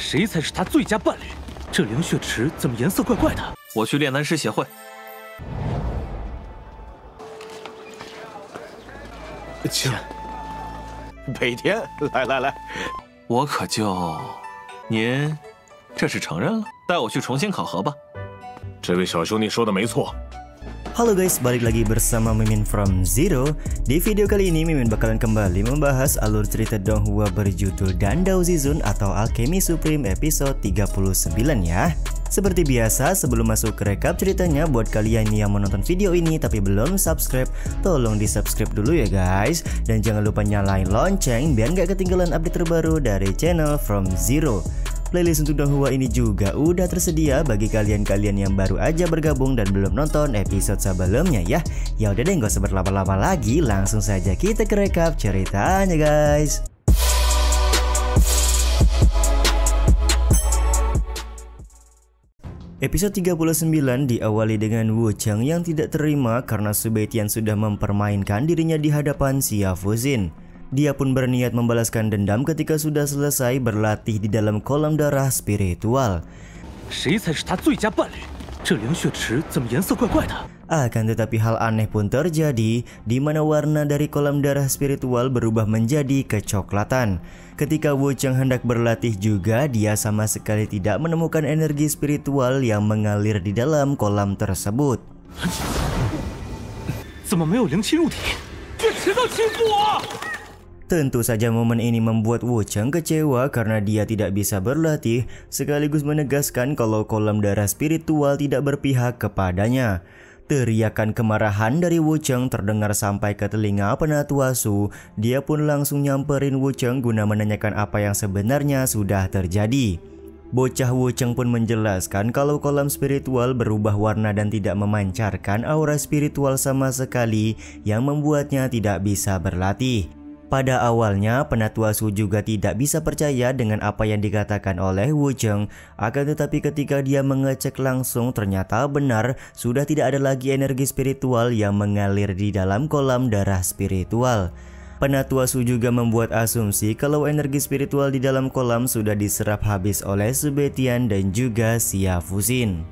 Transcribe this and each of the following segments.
谁才是他最佳伴侣？这灵血池怎么颜色怪怪的？我去炼丹师协会。请。北天，来，我可就……您这是承认了？带我去重新考核吧。这位小兄弟说的没错。 Halo guys, balik lagi bersama Mimin from Zero. Di video kali ini Mimin bakalan kembali membahas alur cerita Donghua berjudul Dandao Zizun atau Alchemy Supreme episode 39 ya. Seperti biasa, sebelum masuk ke rekap ceritanya, buat kalian yang menonton video ini tapi belum subscribe, tolong di subscribe dulu ya guys. Dan jangan lupa nyalain lonceng biar nggak ketinggalan update terbaru dari channel From Zero. Playlist untuk Donghua ini juga udah tersedia bagi kalian-kalian yang baru aja bergabung dan belum nonton episode sebelumnya ya. Ya udah deh, nggak usah berlama-lama lagi, langsung saja kita ke rekap ceritanya guys. Episode 39 diawali dengan Wu Cheng yang tidak terima karena Su Beitian sudah mempermainkan dirinya di hadapan Xia Fuxin. Dia pun berniat membalaskan dendam ketika sudah selesai berlatih di dalam kolam darah spiritual. Akan tetapi hal aneh pun terjadi, di mana warna dari kolam darah spiritual berubah menjadi kecoklatan. Ketika Wu Cheng hendak berlatih juga, dia sama sekali tidak menemukan energi spiritual yang mengalir di dalam kolam tersebut. Tentu saja momen ini membuat Wu Cheng kecewa karena dia tidak bisa berlatih, sekaligus menegaskan kalau kolam darah spiritual tidak berpihak kepadanya. Teriakan kemarahan dari Wu Cheng terdengar sampai ke telinga Penatua Su. Dia pun langsung nyamperin Wu Cheng guna menanyakan apa yang sebenarnya sudah terjadi. Bocah Wu Cheng pun menjelaskan kalau kolam spiritual berubah warna dan tidak memancarkan aura spiritual sama sekali yang membuatnya tidak bisa berlatih. Pada awalnya, Penatua Su juga tidak bisa percaya dengan apa yang dikatakan oleh Wu Cheng. Akan tetapi ketika dia mengecek langsung, ternyata benar sudah tidak ada lagi energi spiritual yang mengalir di dalam kolam darah spiritual. Penatua Su juga membuat asumsi kalau energi spiritual di dalam kolam sudah diserap habis oleh Su Beitian dan juga Xia Fuxin.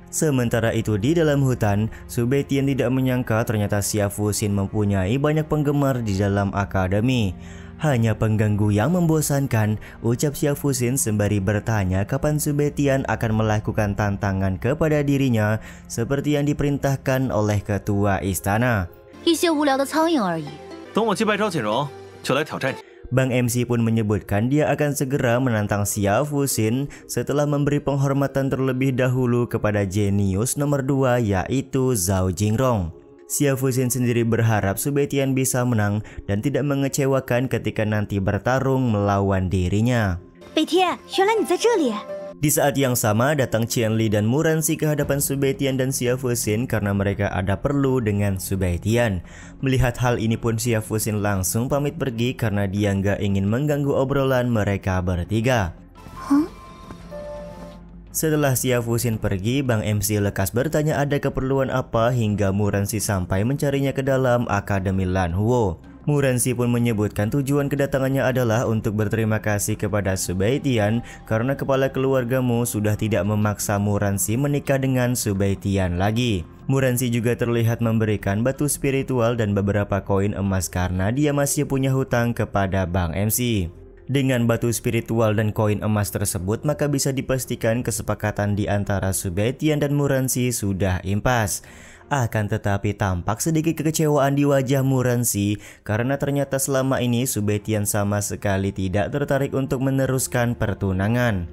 Sementara itu di dalam hutan, Su Beitian tidak menyangka ternyata Xia Fuxin mempunyai banyak penggemar di dalam akademi. Hanya pengganggu yang membosankan, ucap Xia Fuxin sembari bertanya kapan Su Beitian akan melakukan tantangan kepada dirinya seperti yang diperintahkan oleh ketua istana. Bang MC pun menyebutkan dia akan segera menantang Xia Fuxin setelah memberi penghormatan terlebih dahulu kepada jenius nomor 2 yaitu Zhao Jingrong. Xia Fuxin sendiri berharap Su Beitian bisa menang dan tidak mengecewakan ketika nanti bertarung melawan dirinya. Di saat yang sama datang Qianli dan Muranxi ke hadapan Su Beitian dan Xia Fuxin karena mereka ada perlu dengan Su Beitian. Melihat hal ini pun Xia Fuxin langsung pamit pergi karena dia nggak ingin mengganggu obrolan mereka bertiga. Setelah Xia Fuxin pergi, Bang MC lekas bertanya ada keperluan apa hingga Muranxi sampai mencarinya ke dalam Akademi Lanhuo. Muranxi pun menyebutkan tujuan kedatangannya adalah untuk berterima kasih kepada Su Beitian karena kepala keluargamu sudah tidak memaksa Muranxi menikah dengan Su Beitian lagi. Muranxi juga terlihat memberikan batu spiritual dan beberapa koin emas karena dia masih punya hutang kepada Bang MC. Dengan batu spiritual dan koin emas tersebut, maka bisa dipastikan kesepakatan di antara Su Beitian dan Muranxi sudah impas. Akan tetapi tampak sedikit kekecewaan di wajah Muranxi karena ternyata selama ini Su Beitian sama sekali tidak tertarik untuk meneruskan pertunangan.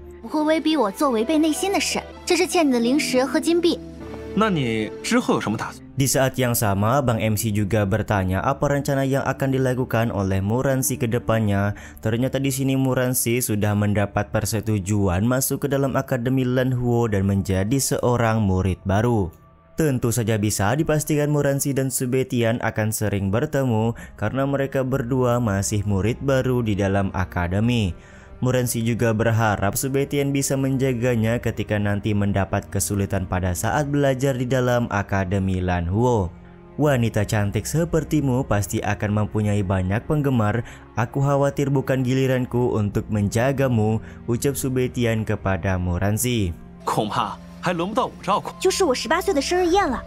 Di saat yang sama, Bang MC juga bertanya apa rencana yang akan dilakukan oleh Muranxi ke depannya. Ternyata di sini Muranxi sudah mendapat persetujuan masuk ke dalam Akademi Lanhuo dan menjadi seorang murid baru. Tentu saja bisa dipastikan Muranxi dan Su Beitian akan sering bertemu karena mereka berdua masih murid baru di dalam akademi. Muranxi juga berharap Su Beitian bisa menjaganya ketika nanti mendapat kesulitan pada saat belajar di dalam Akademi Lanhuo. Wanita cantik sepertimu pasti akan mempunyai banyak penggemar. Aku khawatir bukan giliranku untuk menjagamu, ucap Su Beitian kepada Muransi. 恐怕还轮不到我照顾。就是我18岁的生日宴了。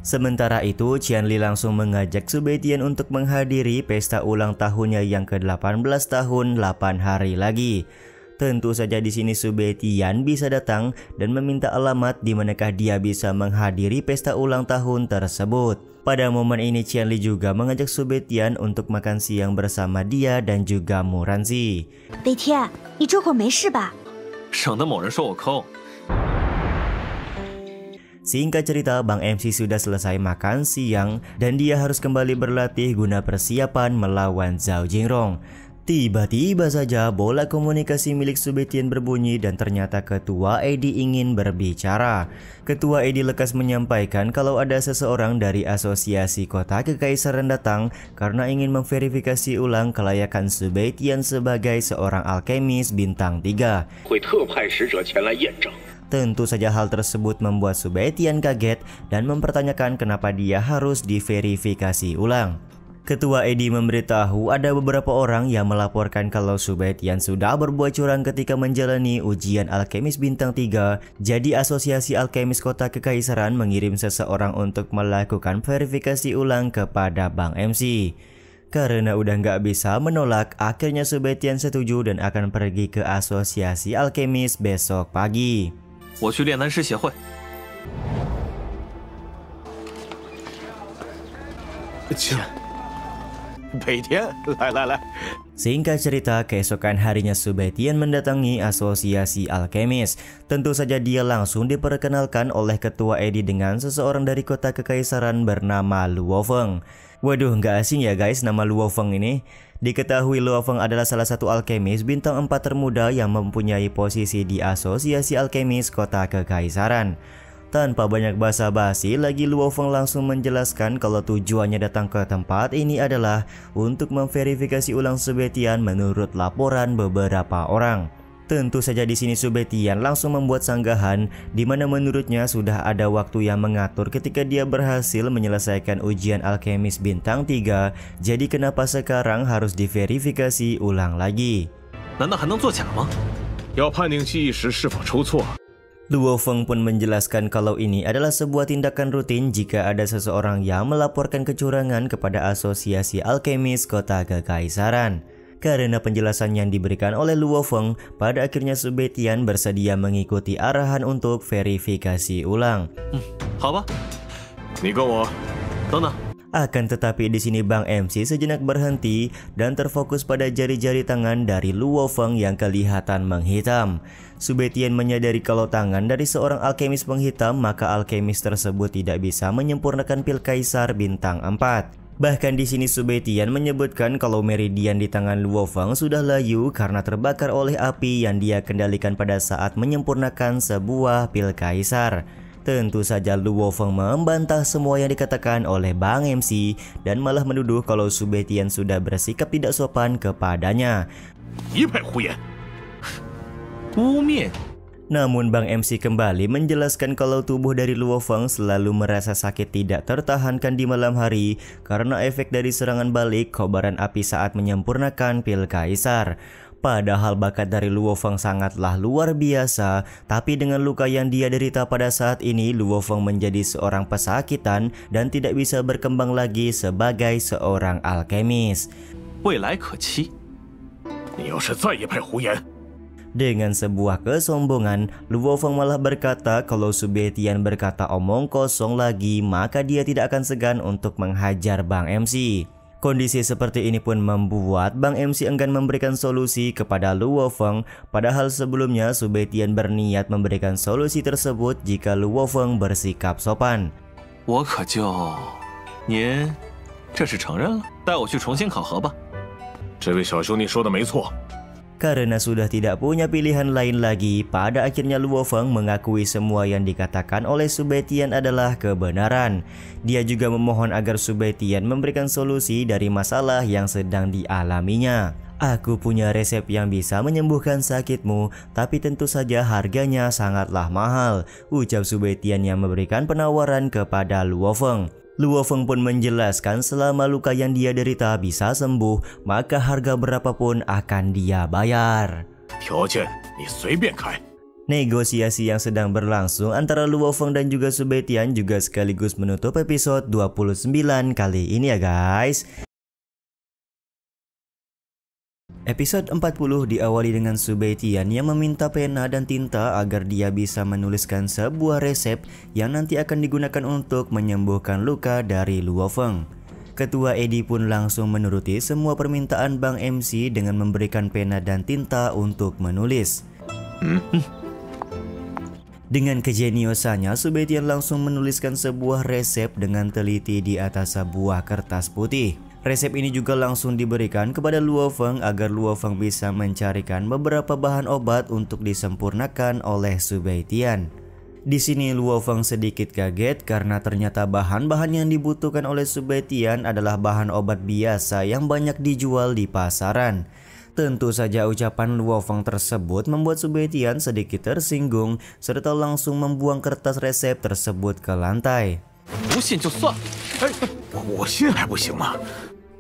Sementara itu, Qianli langsung mengajak Su Beitian untuk menghadiri pesta ulang tahunnya yang ke-18 tahun 8 hari lagi. Tentu saja di sini Su Beitian bisa datang dan meminta alamat di manakah dia bisa menghadiri pesta ulang tahun tersebut. Pada momen ini Qianli juga mengajak Su Beitian untuk makan siang bersama dia dan juga Muransi. 北天，你这会儿没事吧？ 省得某人说我抠。 Singkat cerita, Bang MC sudah selesai makan siang dan dia harus kembali berlatih guna persiapan melawan Zhao Jingrong. Tiba-tiba saja bola komunikasi milik Su Beitian berbunyi dan ternyata Ketua Edi ingin berbicara. Ketua Edi lekas menyampaikan kalau ada seseorang dari Asosiasi Kota Kekaisaran datang karena ingin memverifikasi ulang kelayakan Su Beitian sebagai seorang alkemis bintang 3. Tentu saja hal tersebut membuat Su Beitian kaget dan mempertanyakan kenapa dia harus diverifikasi ulang. Ketua Edi memberitahu ada beberapa orang yang melaporkan kalau Su Beitian sudah berbuat curang ketika menjalani ujian alkemis bintang 3. Jadi Asosiasi Alkemis Kota Kekaisaran mengirim seseorang untuk melakukan verifikasi ulang kepada Bang MC. Karena udah nggak bisa menolak, akhirnya Su Beitian setuju dan akan pergi ke Asosiasi Alkemis besok pagi. 我去炼丹师协会。 北天，来。 Singkat cerita, keesokan harinya Su Beitian mendatangi Asosiasi Alkemis. Tentu saja dia langsung diperkenalkan oleh Ketua Edi dengan seseorang dari kota kekaisaran bernama Luo Feng. Waduh, nggak asing ya guys nama Luo Feng ini. Diketahui Luo Feng adalah salah satu alkemis bintang 4 termuda yang mempunyai posisi di Asosiasi Alkemis Kota Kekaisaran. Tanpa banyak basa-basi lagi, Luo Feng langsung menjelaskan kalau tujuannya datang ke tempat ini adalah untuk memverifikasi ulang Su Beitian menurut laporan beberapa orang. Tentu saja di sini Su Beitian langsung membuat sanggahan di mana menurutnya sudah ada waktu yang mengatur ketika dia berhasil menyelesaikan ujian alkemis bintang 3. Jadi kenapa sekarang harus diverifikasi ulang lagi? 难道还能作假吗？要判定其一时是否出错。 Luo Feng pun menjelaskan kalau ini adalah sebuah tindakan rutin jika ada seseorang yang melaporkan kecurangan kepada Asosiasi Alkemis Kota Kekaisaran. Karena penjelasan yang diberikan oleh Luo Feng, pada akhirnya Su Beitian bersedia mengikuti arahan untuk verifikasi ulang. 好吧， 你跟我 等等。 Akan tetapi di sini Bang MC sejenak berhenti dan terfokus pada jari-jari tangan dari Luo Feng yang kelihatan menghitam. Su Beitian menyadari kalau tangan dari seorang alkemis menghitam, maka alkemis tersebut tidak bisa menyempurnakan pil kaisar bintang 4. Bahkan di sini Su Beitian menyebutkan kalau meridian di tangan Luo Feng sudah layu karena terbakar oleh api yang dia kendalikan pada saat menyempurnakan sebuah pil kaisar. Tentu saja Luo Feng membantah semua yang dikatakan oleh Bang MC dan malah menuduh kalau Su Beitian sudah bersikap tidak sopan kepadanya. 一派胡言！ 污蔑！ Namun Bang MC kembali menjelaskan kalau tubuh dari Luo Feng selalu merasa sakit tidak tertahankan di malam hari karena efek dari serangan balik kobaran api saat menyempurnakan pil kaisar. Padahal bakat dari Luo Feng sangatlah luar biasa, tapi dengan luka yang dia derita pada saat ini, Luo Feng menjadi seorang pesakitan dan tidak bisa berkembang lagi sebagai seorang alkemis. 未来可期。 你要是再一派胡言， Dengan sebuah kesombongan, Luo Feng malah berkata kalau Su Beitian berkata omong kosong lagi, maka dia tidak akan segan untuk menghajar Bang MC. Kondisi seperti ini pun membuat Bang MC enggan memberikan solusi kepada Luo Feng, padahal sebelumnya Su Beitian berniat memberikan solusi tersebut jika Luo Feng bersikap sopan. 我可就您这是承认了？带我去重新考核吧。这位小兄弟说的没错。 Karena sudah tidak punya pilihan lain lagi, pada akhirnya Luo Feng mengakui semua yang dikatakan oleh Su Beitian adalah kebenaran. Dia juga memohon agar Su Beitian memberikan solusi dari masalah yang sedang dialaminya. Aku punya resep yang bisa menyembuhkan sakitmu, tapi tentu saja harganya sangatlah mahal, ucap Su Beitian yang memberikan penawaran kepada Luo Feng. Luo Feng pun menjelaskan selama luka yang dia derita bisa sembuh, maka harga berapapun akan dia bayar. 条件你随便开。 Negosiasi yang sedang berlangsung antara Luo Feng dan juga Su Beitian juga sekaligus menutup episode 29 kali ini ya guys. Episode 40 diawali dengan Su Beitian yang meminta pena dan tinta agar dia bisa menuliskan sebuah resep yang nanti akan digunakan untuk menyembuhkan luka dari Luo Feng. Ketua Eddie pun langsung menuruti semua permintaan Bang MC dengan memberikan pena dan tinta untuk menulis. Dengan kejeniusannya, Su Beitian langsung menuliskan sebuah resep dengan teliti di atas sebuah kertas putih. Resep ini juga langsung diberikan kepada Luo Feng agar Luo Feng bisa mencarikan beberapa bahan obat untuk disempurnakan oleh Su Beitian. Di sini Luo Feng sedikit kaget karena ternyata bahan-bahan yang dibutuhkan oleh Su Beitian adalah bahan obat biasa yang banyak dijual di pasaran. Tentu saja ucapan Luo Feng tersebut membuat Su Beitian sedikit tersinggung serta langsung membuang kertas resep tersebut ke lantai. 不信就算了。我信还不行吗？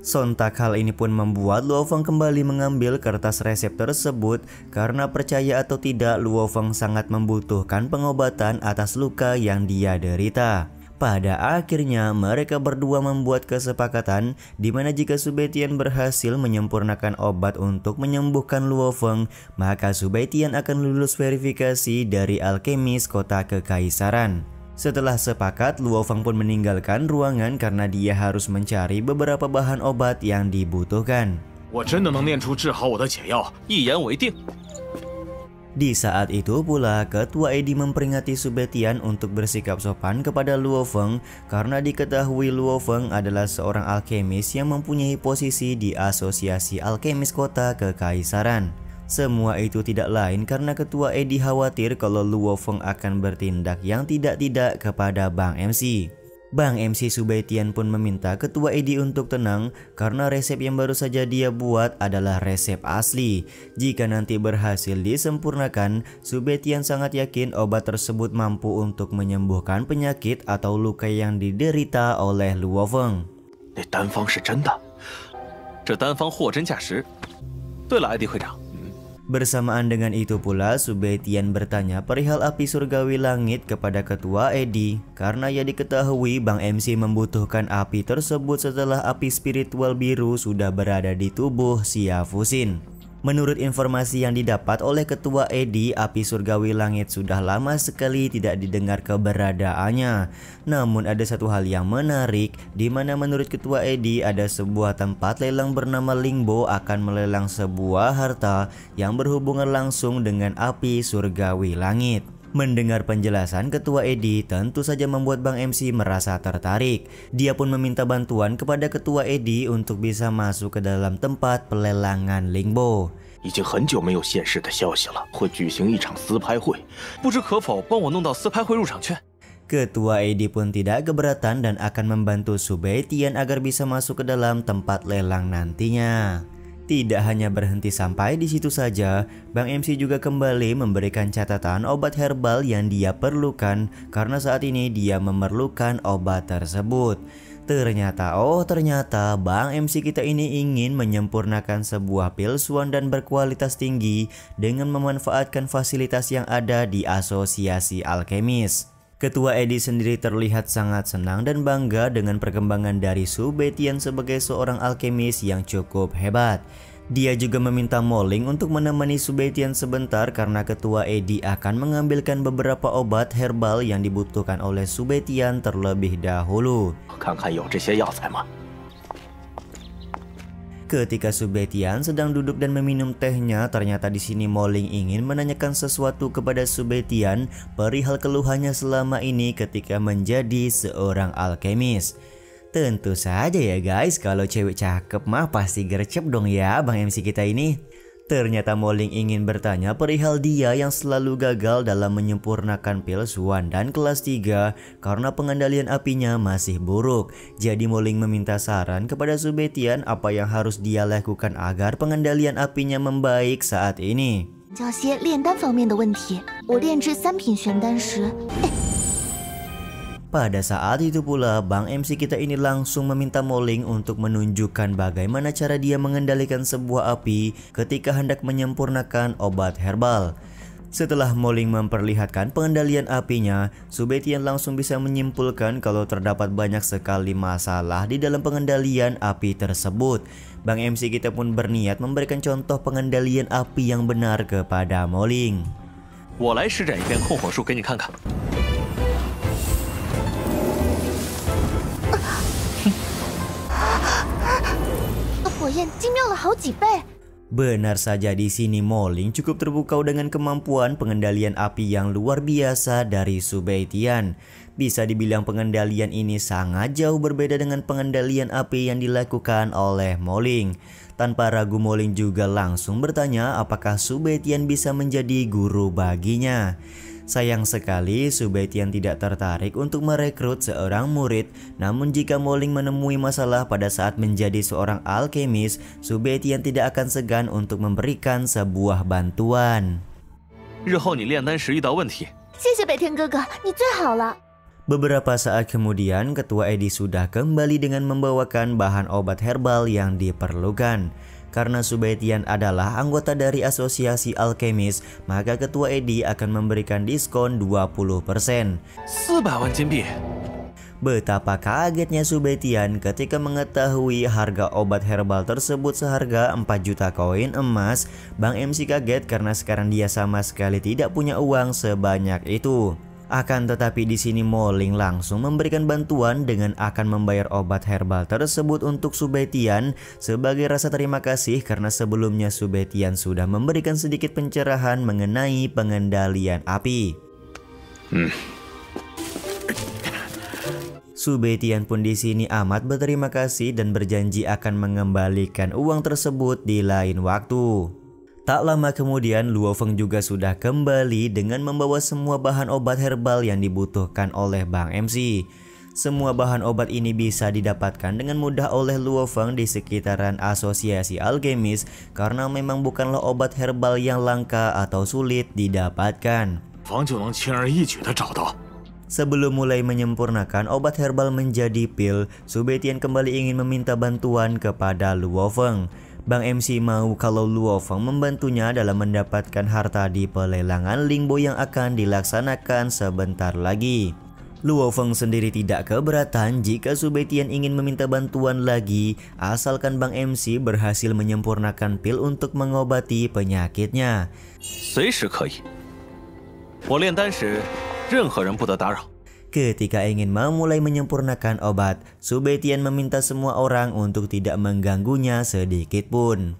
Sontak hal ini pun membuat Luo Feng kembali mengambil kertas resep tersebut karena percaya atau tidak Luo Feng sangat membutuhkan pengobatan atas luka yang dia derita. Pada akhirnya mereka berdua membuat kesepakatan di mana jika Su Beitian berhasil menyempurnakan obat untuk menyembuhkan Luo Feng, maka Su Beitian akan lulus verifikasi dari alkemis kota kekaisaran. Setelah sepakat, Luo Feng pun meninggalkan ruangan karena dia harus mencari beberapa bahan obat yang dibutuhkan. 我真的能念出治好我的解药。 一言为定。 Di saat itu pula, Ketua Eddie memperingati Su Beitian untuk bersikap sopan kepada Luo Feng karena diketahui Luo Feng adalah seorang alkemis yang mempunyai posisi di Asosiasi Alkemis Kota Kekaisaran. Semua itu tidak lain karena Ketua Eddie khawatir kalau Luo Feng akan bertindak yang tidak-tidak kepada Bang MC. Bang MC Su Beitian pun meminta Ketua Eddie untuk tenang karena resep yang baru saja dia buat adalah resep asli. Jika nanti berhasil disempurnakan, Su Beitian sangat yakin obat tersebut mampu untuk menyembuhkan penyakit atau luka yang diderita oleh Luo Feng. 那单方是真的，这单方货真价实。对了，艾迪会长。 Bersamaan dengan itu pula, Su Beitian bertanya perihal api surgawi langit kepada Ketua Eddie karena ia diketahui Bang MC membutuhkan api tersebut setelah api spiritual biru sudah berada di tubuh Xia Fuxin. Menurut informasi yang didapat oleh Ketua Eddie, api surgawi langit sudah lama sekali tidak didengar keberadaannya. Namun ada satu hal yang menarik, di mana menurut Ketua Eddie ada sebuah tempat lelang bernama Lingbo akan melelang sebuah harta yang berhubungan langsung dengan api surgawi langit. Mendengar penjelasan Ketua Eddie tentu saja membuat Bang MC merasa tertarik. Dia pun meminta bantuan kepada Ketua Eddie untuk bisa masuk ke dalam tempat pelelangan Lingbo. 已经很久没有现世的消息了，会举行一场私拍会， 不知可否帮我弄到私拍会入场券？ Ketua Eddie pun tidak keberatan dan akan membantu Su Beitian agar bisa masuk ke dalam tempat lelang nantinya. Tidak hanya berhenti sampai di situ saja, Bang MC juga kembali memberikan catatan obat herbal yang dia perlukan karena saat ini dia memerlukan obat tersebut. Ternyata Bang MC kita ini ingin menyempurnakan sebuah pil suan dan berkualitas tinggi dengan memanfaatkan fasilitas yang ada di Asosiasi Alkemis. Ketua Eddie sendiri terlihat sangat senang dan bangga dengan perkembangan dari Su Beitian sebagai seorang alkemis yang cukup hebat. Dia juga meminta Moling untuk menemani Su Beitian sebentar karena Ketua Eddie akan mengambilkan beberapa obat herbal yang dibutuhkan oleh Su Beitian terlebih dahulu. 看看有这些药材吗？ Ketika Su Beitian sedang duduk dan meminum tehnya, ternyata di sini Moling ingin menanyakan sesuatu kepada Su Beitian perihal keluhannya selama ini ketika menjadi seorang alkemis. Tentu saja ya guys, kalau cewek cakep mah pasti gercep dong ya Bang MC kita ini. Ternyata Moling ingin bertanya perihal dia yang selalu gagal dalam menyempurnakan pil suan dan kelas 3 karena pengendalian apinya masih buruk. Jadi Moling meminta saran kepada Su Beitian apa yang harus dia lakukan agar pengendalian apinya membaik saat ini. 较些炼丹方面的问题，我炼制3品玄丹时， Pada saat itu pula, Bang MC kita ini langsung meminta Moling untuk menunjukkan bagaimana cara dia mengendalikan sebuah api ketika hendak menyempurnakan obat herbal. Setelah Moling memperlihatkan pengendalian apinya, Subetian langsung bisa menyimpulkan kalau terdapat banyak sekali masalah di dalam pengendalian api tersebut. Bang MC kita pun berniat memberikan contoh pengendalian api yang benar kepada Moling. 我来施展一遍控火术给你看看。 火焰精妙了好几倍。 Benar saja, di sini Moling cukup terpukau dengan kemampuan pengendalian api yang luar biasa dari Subetian. Bisa dibilang pengendalian ini sangat jauh berbeda dengan pengendalian api yang dilakukan oleh Moling. Tanpa ragu, Moling juga langsung bertanya apakah Subetian bisa menjadi guru baginya. Sayang sekali Subetian tidak tertarik untuk merekrut seorang murid. Namun jika Moling menemui masalah pada saat menjadi seorang alkemis, Subetian tidak akan segan untuk memberikan sebuah bantuan. 日后你炼丹时遇到问题， 谢谢北天哥哥，你最好了。 Beberapa saat kemudian, Ketua Edi sudah kembali dengan membawakan bahan obat herbal yang diperlukan. Karena Subetian adalah anggota dari asosiasi alkemis, maka Ketua Edi akan memberikan diskon 20%. 400万金币。 Betapa kagetnya Subetian ketika mengetahui harga obat herbal tersebut seharga 4 juta koin emas. Bang MC kaget karena sekarang dia sama sekali tidak punya uang sebanyak itu. Akan tetapi di sini Moling langsung memberikan bantuan dengan akan membayar obat herbal tersebut untuk Subetian sebagai rasa terima kasih karena sebelumnya Subetian sudah memberikan sedikit pencerahan mengenai pengendalian api. Subetian pun di sini amat berterima kasih dan berjanji akan mengembalikan uang tersebut di lain waktu. Tak lama kemudian, Luo Feng juga sudah kembali dengan membawa semua bahan obat herbal yang dibutuhkan oleh Bang MC. Semua bahan obat ini bisa didapatkan dengan mudah oleh Luo Feng di sekitaran asosiasi alkemis karena memang bukanlah obat herbal yang langka atau sulit didapatkan. Sebelum mulai menyempurnakan obat herbal menjadi pil, Subetian kembali ingin meminta bantuan kepada Luo Feng. Bang MC mau kalau Luo Feng membantunya dalam mendapatkan harta di pelelangan Lingbo yang akan dilaksanakan sebentar lagi. Luo Feng sendiri tidak keberatan jika Subetian ingin meminta bantuan lagi, asalkan Bang MC berhasil menyempurnakan pil untuk mengobati penyakitnya. 随时可以。我炼丹时，任何人不得打扰。 Ketika ingin memulai menyempurnakan obat, Subetian meminta semua orang untuk tidak mengganggunya sedikit pun.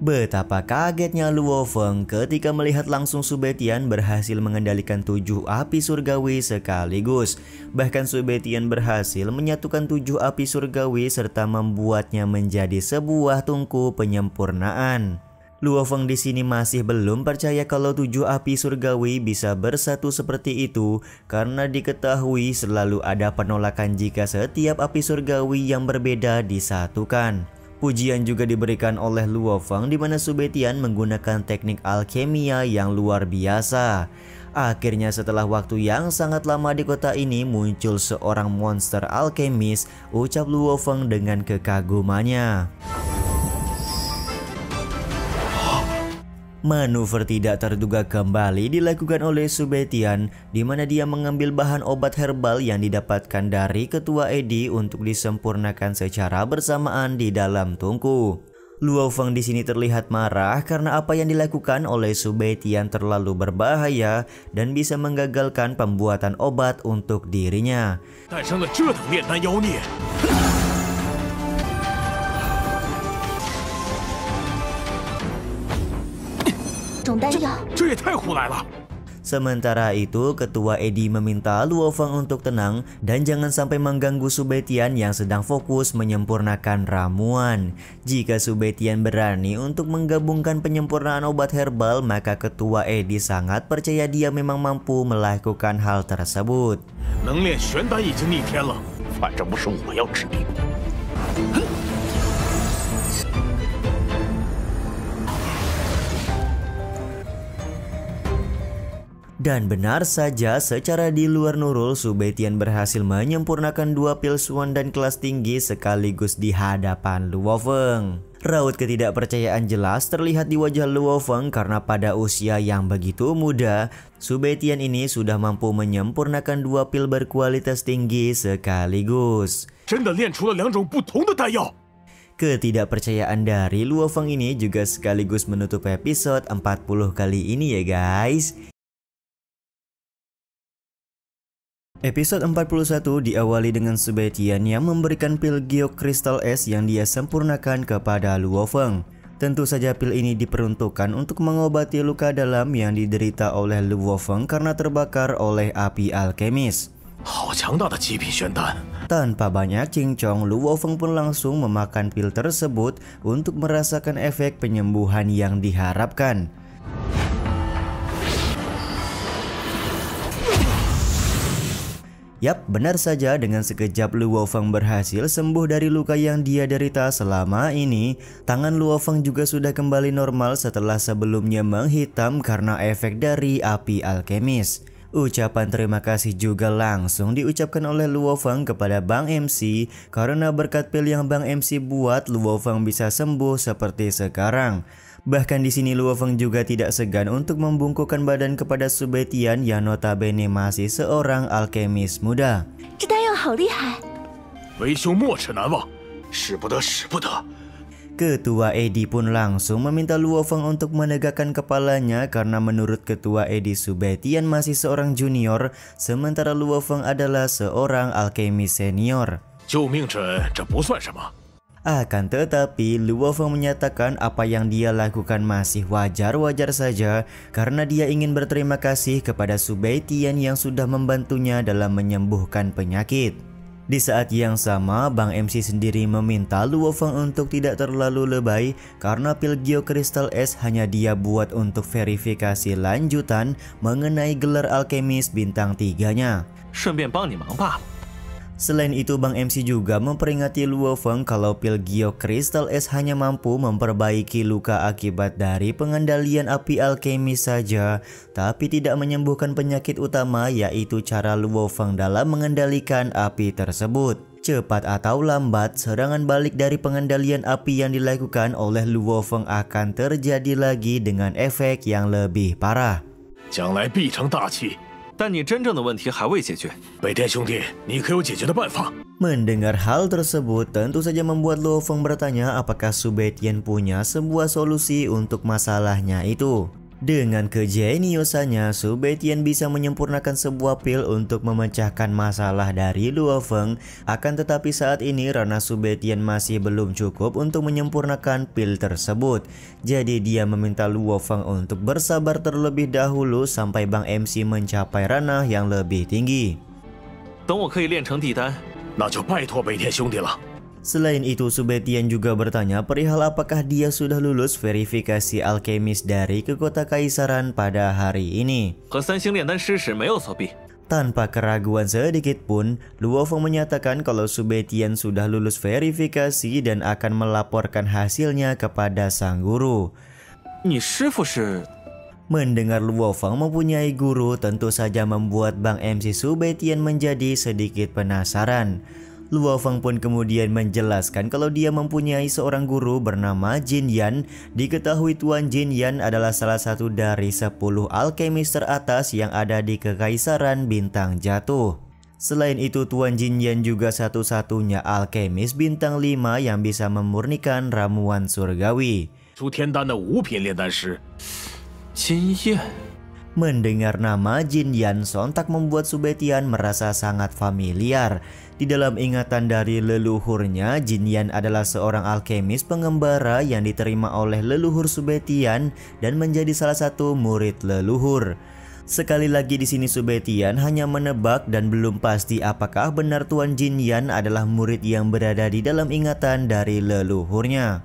Betapa kagetnya Luo Feng ketika melihat langsung Subetian berhasil mengendalikan 7 api surgawi sekaligus. Bahkan Subetian berhasil menyatukan 7 api surgawi serta membuatnya menjadi sebuah tungku penyempurnaan. Luo Feng di sini masih belum percaya kalau 7 api surgawi bisa bersatu seperti itu karena diketahui selalu ada penolakan jika setiap api surgawi yang berbeda disatukan. Pujian juga diberikan oleh Luo Feng di mana Subetian menggunakan teknik alkemia yang luar biasa. Akhirnya setelah waktu yang sangat lama di kota ini muncul seorang monster alkemis, ucap Luo Feng dengan kekagumannya. Manuver tidak terduga kembali dilakukan oleh Subetian, di mana dia mengambil bahan obat herbal yang didapatkan dari Ketua Edi untuk disempurnakan secara bersamaan di dalam tungku. Luo Feng di sini terlihat marah karena apa yang dilakukan oleh Subetian terlalu berbahaya dan bisa menggagalkan pembuatan obat untuk dirinya. 诞生了这等炼丹妖孽。 这也太胡来了！ Sementara itu, Ketua Edi meminta Luo Feng untuk tenang dan jangan sampai mengganggu Subetian yang sedang fokus menyempurnakan ramuan. Jika Subetian berani untuk menggabungkan penyempurnaan obat herbal, maka Ketua Edi sangat percaya dia memang mampu melakukan hal tersebut. 能炼玄丹已经逆天了， 反正不是我要指定。Dan benar saja, secara di luar nurul, Subetian berhasil menyempurnakan 2 pil Suan dan kelas tinggi sekaligus di hadapan Luo Feng. Raut ketidakpercayaan jelas terlihat di wajah Luo Feng karena pada usia yang begitu muda, Subetian ini sudah mampu menyempurnakan 2 pil berkualitas tinggi sekaligus. Ketidakpercayaan dari Luo Feng ini juga sekaligus menutup episode 40 kali ini ya guys. Episode 41 diawali dengan Subetian yang memberikan pil Giok Kristal Es yang dia sempurnakan kepada Luo Feng. Tentu saja pil ini diperuntukkan untuk mengobati luka dalam yang diderita oleh Luo Feng karena terbakar oleh api alkemis. Tanpa banyak cincong, Luo Feng pun langsung memakan pil tersebut untuk merasakan efek penyembuhan yang diharapkan. Yap, benar saja, dengan sekejap Luo Feng berhasil sembuh dari luka yang dia derita selama ini. Tangan Luo Feng juga sudah kembali normal setelah sebelumnya menghitam karena efek dari api alkemis. Ucapan terima kasih juga langsung diucapkan oleh Luo Feng kepada Bang MC karena berkat pil yang Bang MC buat, Luo Feng bisa sembuh seperti sekarang. Bahkan di sini Luo Feng juga tidak segan untuk membungkukkan badan kepada Subetian yang notabene masih seorang alkemis muda. Ketua Edi pun langsung meminta Luo Feng untuk menegakkan kepalanya karena menurut Ketua Edi, Subetian masih seorang junior sementara Luo Feng adalah seorang alkemis senior. Akan tetapi, Luo Feng menyatakan apa yang dia lakukan masih wajar-wajar saja karena dia ingin berterima kasih kepada Subetian yang sudah membantunya dalam menyembuhkan penyakit. Di saat yang sama, Bang MC sendiri meminta Luo Feng untuk tidak terlalu lebay karena pil Giok Kristal Es hanya dia buat untuk verifikasi lanjutan mengenai gelar alkemis bintang 3-nya. Selain itu, Bang MC juga memperingati Luo Feng kalau pil Giok Kristal Es hanya mampu memperbaiki luka akibat dari pengendalian api alkemis saja, tapi tidak menyembuhkan penyakit utama, yaitu cara Luo Feng dalam mengendalikan api tersebut. Cepat atau lambat, serangan balik dari pengendalian api yang dilakukan oleh Luo Feng akan terjadi lagi dengan efek yang lebih parah. Mendengar hal tersebut, tentu saja membuat Luo Feng bertanya apakah Subetian punya sebuah solusi untuk masalahnya itu. Dengan kejeniusannya, Subetian bisa menyempurnakan sebuah pil untuk memecahkan masalah dari Luo Feng. Akan tetapi saat ini Rana Subetian masih belum cukup untuk menyempurnakan pil tersebut. Jadi dia meminta Luo Feng untuk bersabar terlebih dahulu sampai Bang MC mencapai ranah yang lebih tinggi. Selain itu, Subetian juga bertanya perihal apakah dia sudah lulus verifikasi alkemis dari ke kota Kaisaran pada hari ini. Tanpa keraguan sedikit pun, Luo Feng menyatakan kalau Subetian sudah lulus verifikasi dan akan melaporkan hasilnya kepada sang guru. Mendengar Luo Feng mempunyai guru tentu saja membuat Bang MC Subetian menjadi sedikit penasaran. Luo Feng pun kemudian menjelaskan kalau dia mempunyai seorang guru bernama Jin Yan. Diketahui Tuan Jin Yan adalah salah satu dari 10 alkemis teratas yang ada di Kekaisaran Bintang Jatuh. Selain itu, Tuan Jin Yan juga satu-satunya alkemis bintang 5 yang bisa memurnikan ramuan surgawi. Mendengar nama Jin Yan sontak membuat Subetian merasa sangat familiar. Di dalam ingatan dari leluhurnya, Jin Yan adalah seorang alkemis pengembara yang diterima oleh leluhur Subetian dan menjadi salah satu murid leluhur. Sekali lagi di sini Subetian hanya menebak dan belum pasti apakah benar Tuan Jin Yan adalah murid yang berada di dalam ingatan dari leluhurnya.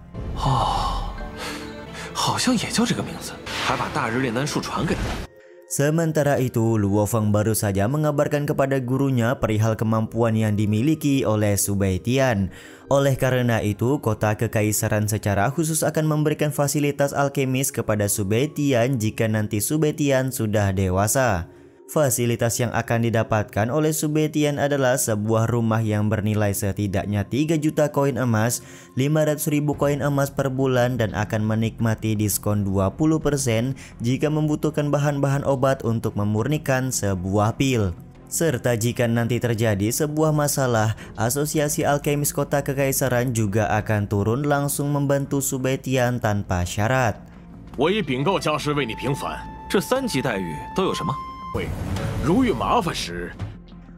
Sementara itu, Luo Feng baru saja mengabarkan kepada gurunya perihal kemampuan yang dimiliki oleh Subei Tian. Oleh karena itu, kota kekaisaran secara khusus akan memberikan fasilitas alkemis kepada Subei Tian jika nanti Subei Tian sudah dewasa. Fasilitas yang akan didapatkan oleh Subei Tian adalah sebuah rumah yang bernilai setidaknya 3 juta koin emas, 500.000 koin emas per bulan, dan akan menikmati diskon 20% jika membutuhkan bahan-bahan obat untuk memurnikan sebuah pil. Serta jika nanti terjadi sebuah masalah, Asosiasi Alkemis Kota Kekaisaran juga akan turun langsung membantu Subei Tian tanpa syarat. 我已禀告家师为你平反。这3级待遇都有什么？ 如遇麻烦时，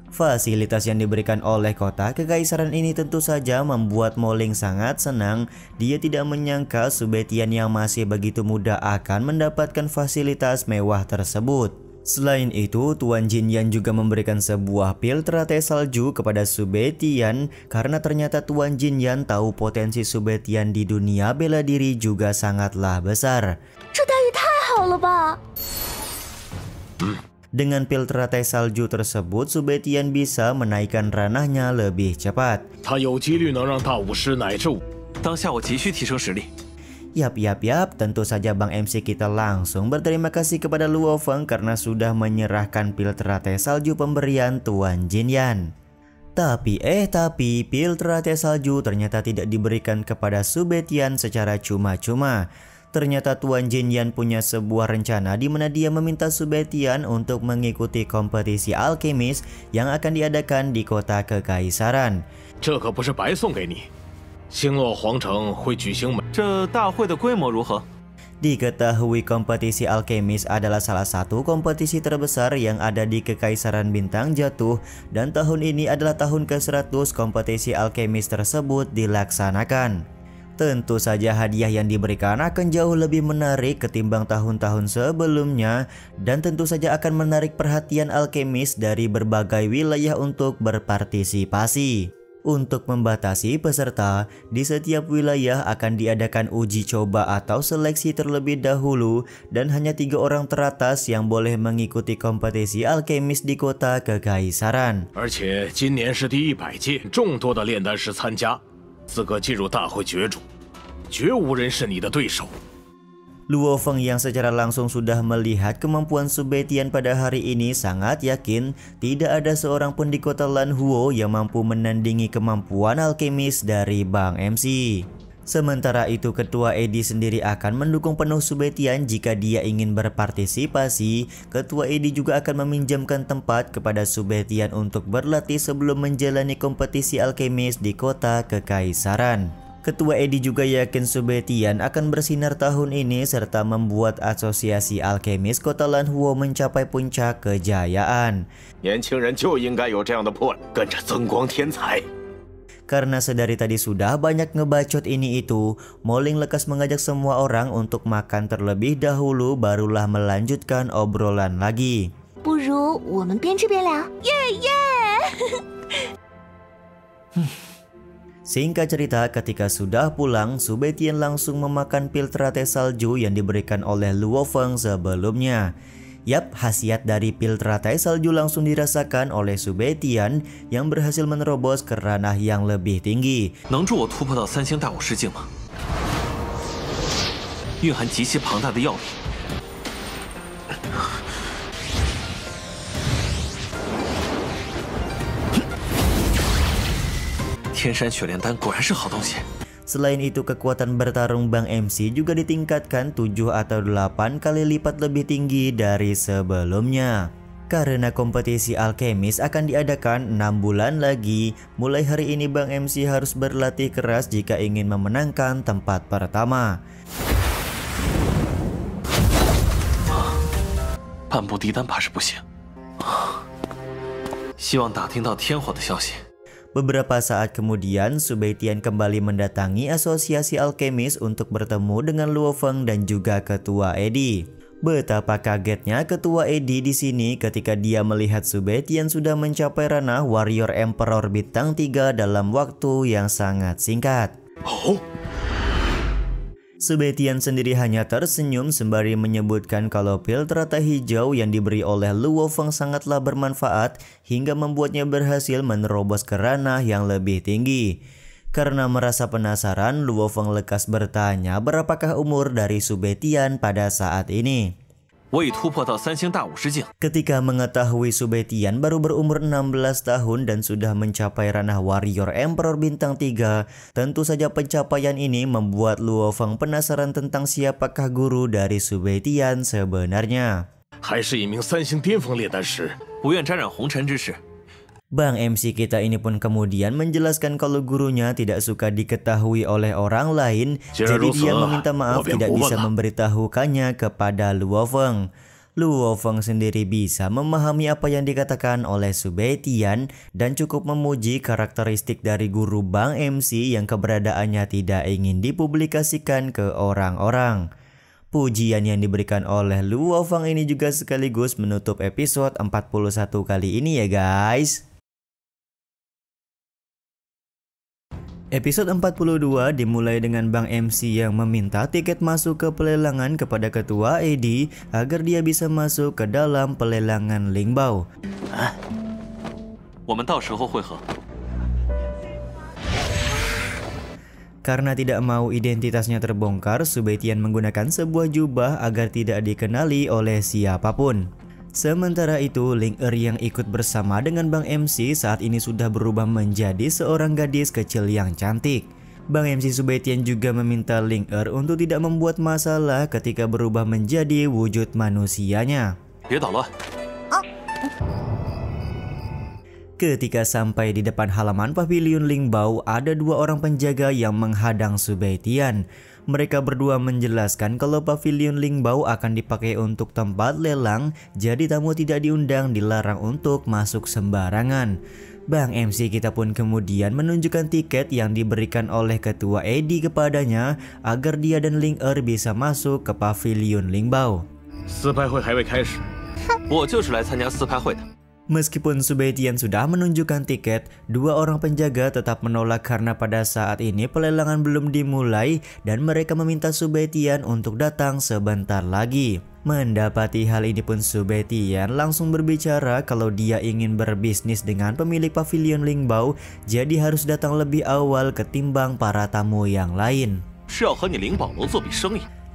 Fasilitas yang diberikan oleh kota kekaisaran ini tentu saja membuat Mo Ling sangat senang. Dia tidak menyangka Subei Tian yang masih begitu muda akan mendapatkan fasilitas mewah tersebut. Selain itu, Tuan Jin Yan juga memberikan sebuah pil teratai salju kepada Subei Tian karena ternyata Tuan Jin Yan tahu potensi Subei Tian di dunia bela diri juga sangatlah besar. 这待遇太好了吧！ Dengan pil teratai salju tersebut, Subei Tian bisa menaikkan ranahnya lebih cepat. 他有几率能让大武师乃至当下我急需提升实力。 Yap, tentu saja Bang MC kita langsung berterima kasih kepada Luo Feng karena sudah menyerahkan pil teratai salju pemberian Tuan Jin Yan. Tapi pil teratai salju ternyata tidak diberikan kepada Subei Tian secara cuma-cuma. Ternyata Tuan Jin Yan punya sebuah rencana di mana dia meminta Subei Tian untuk mengikuti kompetisi alkemis yang akan diadakan di kota kekaisaran. 这可不是白送给你。星落皇城会举行这大会的规模如何？ Diketahui kompetisi alkemis adalah salah satu kompetisi terbesar yang ada di Kekaisaran Bintang Jatuh, dan tahun ini adalah tahun ke-100 kompetisi alkemis tersebut dilaksanakan. Tentu saja hadiah yang diberikan akan jauh lebih menarik ketimbang tahun-tahun sebelumnya, dan tentu saja akan menarik perhatian alkemis dari berbagai wilayah untuk berpartisipasi. Untuk membatasi peserta, di setiap wilayah akan diadakan uji coba atau seleksi terlebih dahulu, dan hanya 3 orang teratas yang boleh mengikuti kompetisi alkemis di kota kekaisaran. 而且今年是第100届，众多的炼丹师参加，资格进入大会角逐，绝无人是你的对手。 Luo Feng yang secara langsung sudah melihat kemampuan Subei Tian pada hari ini sangat yakin tidak ada seorang pun di kota Lanhuo yang mampu menandingi kemampuan alkemis dari Bang MC. Sementara itu, Ketua Edi sendiri akan mendukung penuh Subei Tian jika dia ingin berpartisipasi. Ketua Edi juga akan meminjamkan tempat kepada Subei Tian untuk berlatih sebelum menjalani kompetisi alkemis di kota kekaisaran. Ketua Edi juga yakin Subei Tian akan bersinar tahun ini serta membuat Asosiasi Alkemis Kota Lanhuo mencapai puncak kejayaan. 年轻人就应该有这样的魄力，跟着增光天才。 Karena sedari tadi sudah banyak ngebacot ini itu, Mo Ling lekas mengajak semua orang untuk makan terlebih dahulu barulah melanjutkan obrolan lagi. 不如我们边吃边聊，耶耶！ Singkat cerita, ketika sudah pulang, Subei Tian langsung memakan pil teratai salju yang diberikan oleh Luo Feng sebelumnya. Yap, khasiat dari pil teratai salju langsung dirasakan oleh Subei Tian yang berhasil menerobos ke ranah yang lebih tinggi. 能助我突破到3星大武师境吗？蕴含极其庞大的药力。 天山雪炼丹果然是好东西。 Selain itu, kekuatan bertarung Bang MC juga ditingkatkan 7 atau 8 kali lipat lebih tinggi dari sebelumnya. Karena kompetisi alkemis akan diadakan 6 bulan lagi, mulai hari ini Bang MC harus berlatih keras jika ingin memenangkan tempat pertama. 半步低丹怕是不行。希望打听到天火的消息。 Beberapa saat kemudian, Subei Tian kembali mendatangi Asosiasi Alkemis untuk bertemu dengan Luo Feng dan juga Ketua Edi. Betapa kagetnya Ketua Edi di sini ketika dia melihat Subei Tian sudah mencapai ranah Warrior Emperor Bintang 3 dalam waktu yang sangat singkat. Oh. Subetian sendiri hanya tersenyum sembari menyebutkan kalau pil teratai hijau yang diberi oleh Luo Feng sangatlah bermanfaat hingga membuatnya berhasil menerobos ke ranah yang lebih tinggi. Karena merasa penasaran, Luo Feng lekas bertanya berapakah umur dari Subetian pada saat ini. Ketika mengetahui Subetian baru berumur 16 tahun dan sudah mencapai ranah warrior Emperor bintang 3, tentu saja pencapaian ini membuat Luo Feng penasaran tentang siapakah guru dari Subetian sebenarnya. Bang MC kita ini pun kemudian menjelaskan kalau gurunya tidak suka diketahui oleh orang lain, jadi dia meminta maaf tidak bisa memberitahukannya kepada Luo Feng. Luo Feng sendiri bisa memahami apa yang dikatakan oleh Subetian dan cukup memuji karakteristik dari guru Bang MC yang keberadaannya tidak ingin dipublikasikan ke orang-orang. Pujian yang diberikan oleh Luo Feng ini juga sekaligus menutup episode 41 kali ini ya guys. Episode 42 dimulai dengan Bang MC yang meminta tiket masuk ke pelelangan kepada ketua Eddie agar dia bisa masuk ke dalam pelelangan Lingbao. Karena tidak mau identitasnya terbongkar, Subetian menggunakan sebuah jubah agar tidak dikenali oleh siapapun. Sementara itu, Ling Er yang ikut bersama dengan Bang MC saat ini sudah berubah menjadi seorang gadis kecil yang cantik. Bang MC Subetian juga meminta Ling Er untuk tidak membuat masalah ketika berubah menjadi wujud manusianya. Ketika sampai di depan halaman pavilion Lingbao, ada dua orang penjaga yang menghadang Subetian. Mereka berdua menjelaskan kalau pavilion Lingbao akan dipakai untuk tempat lelang, jadi tamu tidak diundang dilarang untuk masuk sembarangan. Bang MC kita pun kemudian menunjukkan tiket yang diberikan oleh ketua Eddie kepadanya agar dia dan Ling Er bisa masuk ke pavilion Lingbao. Meskipun Subetian sudah menunjukkan tiket, dua orang penjaga tetap menolak karena pada saat ini pelelangan belum dimulai dan mereka meminta Subetian untuk datang sebentar lagi. Mendapati hal ini pun Subetian langsung berbicara kalau dia ingin berbisnis dengan pemilik pavilion Lingbao, jadi harus datang lebih awal ketimbang para tamu yang lain.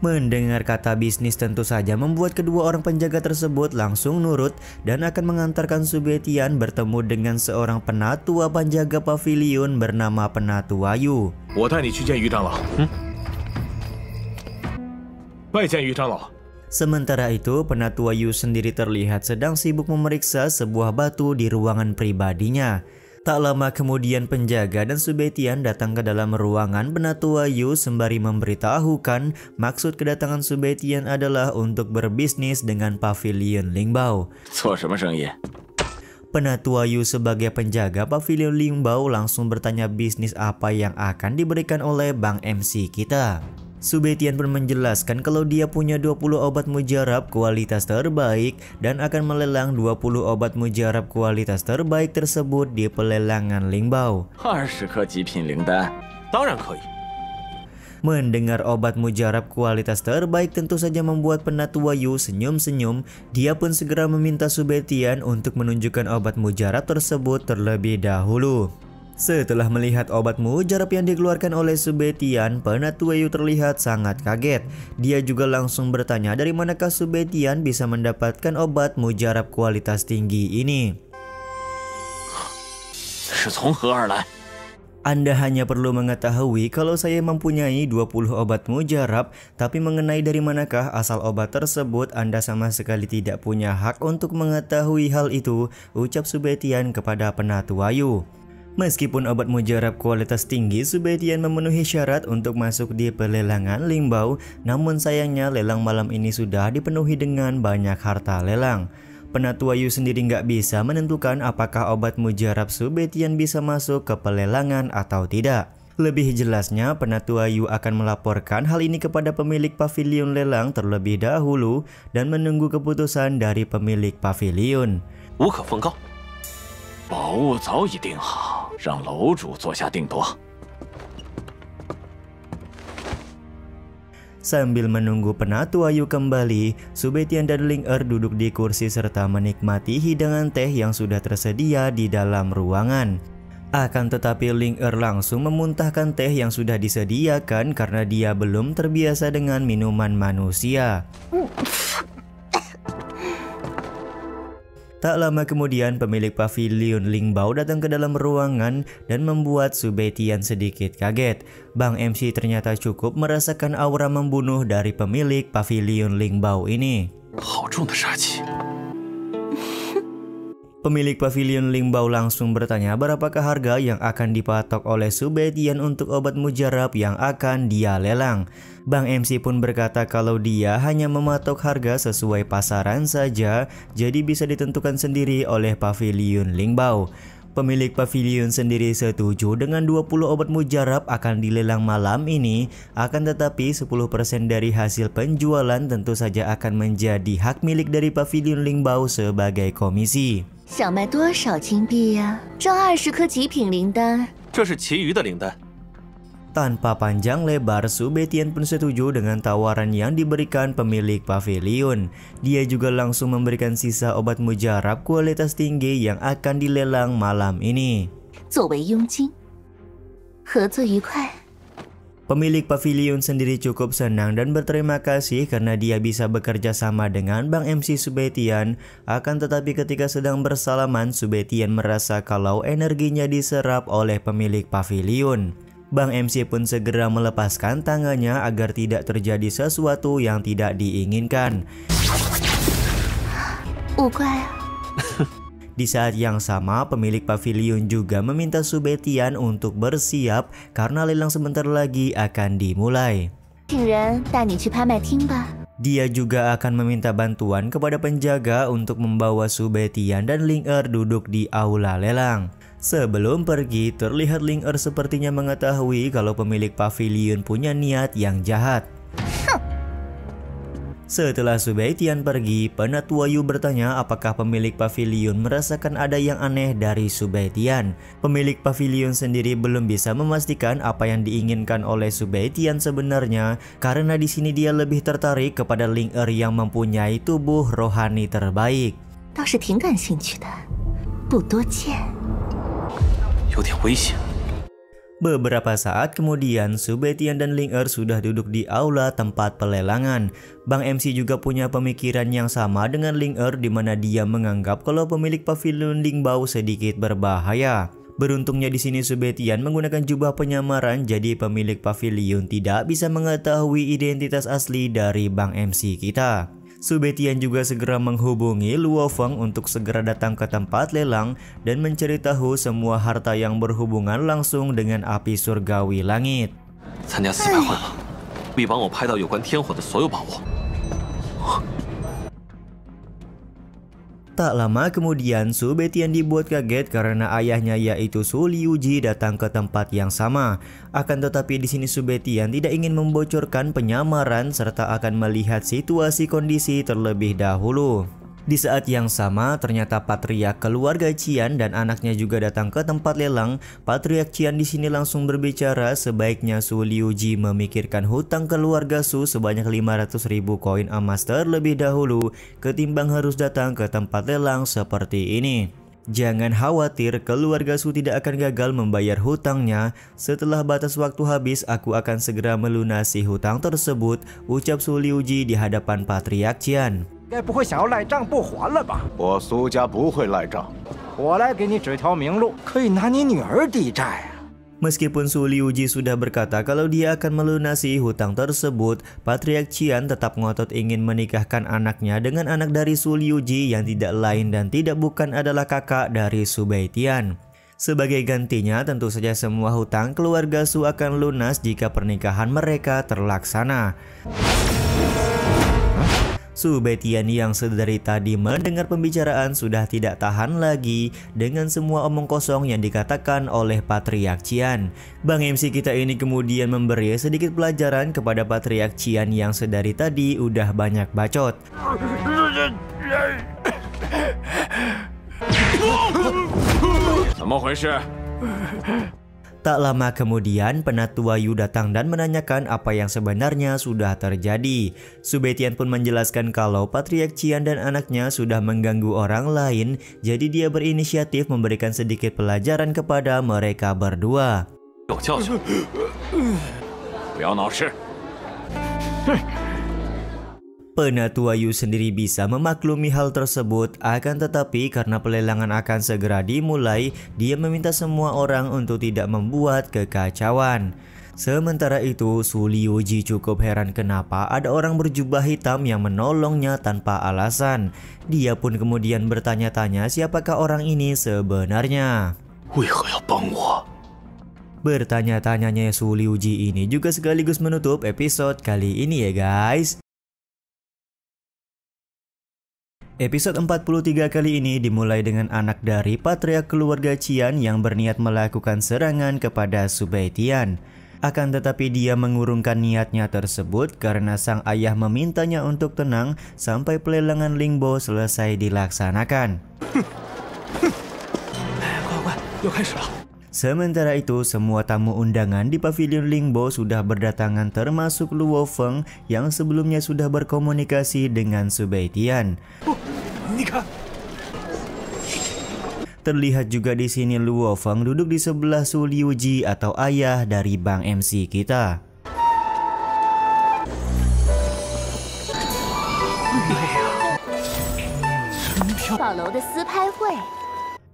Mendengar kata bisnis tentu saja membuat kedua orang penjaga tersebut langsung nurut dan akan mengantarkan Subetian bertemu dengan seorang penatua penjaga pavilion bernama Penatua Yu. Sementara itu, Penatua Yu sendiri terlihat sedang sibuk memeriksa sebuah batu di ruangan pribadinya. Tak lama kemudian penjaga dan Subetian datang ke dalam ruangan Penatua Yu sembari memberitahukan maksud kedatangan Subetian adalah untuk berbisnis dengan pavilion Lingbao. Penatua Yu sebagai penjaga pavilion Lingbao langsung bertanya bisnis apa yang akan diberikan oleh Bang MC kita. Subetian pun menjelaskan kalau dia punya 20 obat mujarab kualitas terbaik dan akan melelang 20 obat mujarab kualitas terbaik tersebut di pelelangan Lingbao. Mendengar obat mujarab kualitas terbaik tentu saja membuat Penatua Yu senyum-senyum. Dia pun segera meminta Subetian untuk menunjukkan obat mujarab tersebut terlebih dahulu. Setelah melihat obat mujarab yang dikeluarkan oleh Subetian, Penatua Yu terlihat sangat kaget. Dia juga langsung bertanya dari manakah Subetian bisa mendapatkan obat mujarab kualitas tinggi ini. Anda hanya perlu mengetahui kalau saya mempunyai 20 obat mujarab, tapi mengenai dari manakah asal obat tersebut, Anda sama sekali tidak punya hak untuk mengetahui hal itu, ucap Subetian kepada Penatua Yu. Meskipun obat mujarab kualitas tinggi, Subetian memenuhi syarat untuk masuk di pelelangan Lingbao, namun sayangnya lelang malam ini sudah dipenuhi dengan banyak harta lelang. Penatua Yu sendiri nggak bisa menentukan apakah obat mujarab Subetian bisa masuk ke pelelangan atau tidak. Lebih jelasnya, Penatua Yu akan melaporkan hal ini kepada pemilik pavilion lelang terlebih dahulu dan menunggu keputusan dari pemilik pavilion. 宝物早已定好，让楼主做下定夺。Sambil menunggu Penatua Yu kembali, Su Beitian dan Ling Er duduk di kursi serta menikmati hidangan teh yang sudah tersedia di dalam ruangan. Akan tetapi Ling Er langsung memuntahkan teh yang sudah disediakan karena dia belum terbiasa dengan minuman manusia. Tak lama kemudian pemilik pavilion Ling Bao datang ke dalam ruangan dan membuat Su Beitian sedikit kaget. Bang MC ternyata cukup merasakan aura membunuh dari pemilik pavilion Ling Bao ini. Pemilik pavilion Ling Bao langsung bertanya berapakah harga yang akan dipatok oleh Su Beitian untuk obat mujarab yang akan dia lelang. Bang MC pun berkata kalau dia hanya mematok harga sesuai pasaran saja, jadi bisa ditentukan sendiri oleh pavilion Ling Bao. Pemilik pavilion sendiri setuju dengan 20 obat mujarab akan dilelang malam ini, akan tetapi 10% dari hasil penjualan tentu saja akan menjadi hak milik dari pavilion Ling Bao sebagai komisi. 想卖多少金币呀？这20颗极品灵丹。这是其余的灵丹。 Tanpa panjang lebar, Su Beitian pun setuju dengan tawaran yang diberikan pemilik pavilion. Dia juga langsung memberikan sisa obat mujarab kualitas tinggi yang akan dilelang malam ini. 作为佣金，合作愉快。 Pemilik pavilion sendiri cukup senang dan berterima kasih karena dia bisa bekerja sama dengan Bang MC Su Beitian. Akan tetapi ketika sedang bersalaman, Su Beitian merasa kalau energinya diserap oleh pemilik pavilion. Bang MC pun segera melepaskan tangannya agar tidak terjadi sesuatu yang tidak diinginkan. Di saat yang sama, pemilik pavilion juga meminta Su Beitian untuk bersiap karena lelang sebentar lagi akan dimulai. Dia juga akan meminta bantuan kepada penjaga untuk membawa Su Beitian dan Ling Er duduk di aula lelang. Sebelum pergi, terlihat Ling Er sepertinya mengetahui kalau pemilik pavilion punya niat yang jahat. Setelah Su Beitian pergi, Penatua Yu bertanya apakah pemilik pavilion merasakan ada yang aneh dari Su Beitian. Pemilik pavilion sendiri belum bisa memastikan apa yang diinginkan oleh Su Beitian sebenarnya, karena di sini dia lebih tertarik kepada Ling Er yang mempunyai tubuh rohani terbaik. 倒是挺感兴趣的，不多见。有点危险。 Beberapa saat kemudian, Su Beitian dan Ling Er sudah duduk di aula tempat pelelangan. Bang MC juga punya pemikiran yang sama dengan Ling Er di mana dia menganggap kalau pemilik pavilion Ling Bao sedikit berbahaya. Beruntungnya di sini Su Beitian menggunakan jubah penyamaran, jadi pemilik pavilion tidak bisa mengetahui identitas asli dari Bang MC kita. Su Beitian juga segera menghubungi Luo Feng untuk segera datang ke tempat lelang dan mencari tahu semua harta yang berhubungan langsung dengan api surgawi langit. 参加400会吗？必帮我拍到有关天火的所有宝物。 Tak lama kemudian, Su Beitian dibuat kaget karena ayahnya yaitu Su Liuji datang ke tempat yang sama. Akan tetapi di sini Su Beitian tidak ingin membocorkan penyamaran serta akan melihat situasi kondisi terlebih dahulu. Di saat yang sama, ternyata Patriark keluarga Qian dan anaknya juga datang ke tempat lelang. Patriark Qian di sini langsung berbicara sebaiknya Su Liuji memikirkan hutang keluarga Su sebanyak 500.000 koin emas terlebih dahulu ketimbang harus datang ke tempat lelang seperti ini. Jangan khawatir, keluarga Su tidak akan gagal membayar hutangnya. Setelah batas waktu habis, aku akan segera melunasi hutang tersebut, ucap Su Liuji di hadapan Patriark Qian. 该不会想要赖账不还了吧？我苏家不会赖账，我来给你指条明路，可以拿你女儿抵债啊！ Meskipun Su Liuji sudah berkata kalau dia akan melunasi hutang tersebut, Patriark Qian tetap ngotot ingin menikahkan anaknya dengan anak dari Su Liuji yang tidak lain dan tidak bukan adalah kakak dari Su Beitian. Sebagai gantinya, tentu saja semua hutang keluarga Su akan lunas jika pernikahan mereka terlaksana. Su Beitian yang sedari tadi mendengar pembicaraan sudah tidak tahan lagi dengan semua omong kosong yang dikatakan oleh Patriark Qian. Bang MC kita ini kemudian memberi sedikit pelajaran kepada Patriark Qian yang sedari tadi udah banyak bacot. Tak lama kemudian, Penatua Yu datang dan menanyakan apa yang sebenarnya sudah terjadi. Su Baitian pun menjelaskan kalau Patriark Qian dan anaknya sudah mengganggu orang lain, jadi dia berinisiatif memberikan sedikit pelajaran kepada mereka berdua. Penatua Yu sendiri bisa memaklumi hal tersebut, akan tetapi karena pelelangan akan segera dimulai, dia meminta semua orang untuk tidak membuat kekacauan. Sementara itu, Su Liuji cukup heran kenapa ada orang berjubah hitam yang menolongnya tanpa alasan. Dia pun kemudian bertanya-tanya siapakah orang ini sebenarnya. Bertanya-tanyanya Su Liuji ini juga sekaligus menutup episode kali ini ya guys. Episode 43 kali ini dimulai dengan anak dari patriark keluarga Qian yang berniat melakukan serangan kepada Su Baitian. Akan tetapi dia mengurungkan niatnya tersebut karena sang ayah memintanya untuk tenang sampai pelelangan Lingbo selesai dilaksanakan. Sementara itu, semua tamu undangan di pavilion Lingbo sudah berdatangan termasuk Luo Feng yang sebelumnya sudah berkomunikasi dengan Su Baitian. Terlihat juga di sini Luo Feng duduk di sebelah Su Liuji atau ayah dari Bang MC kita.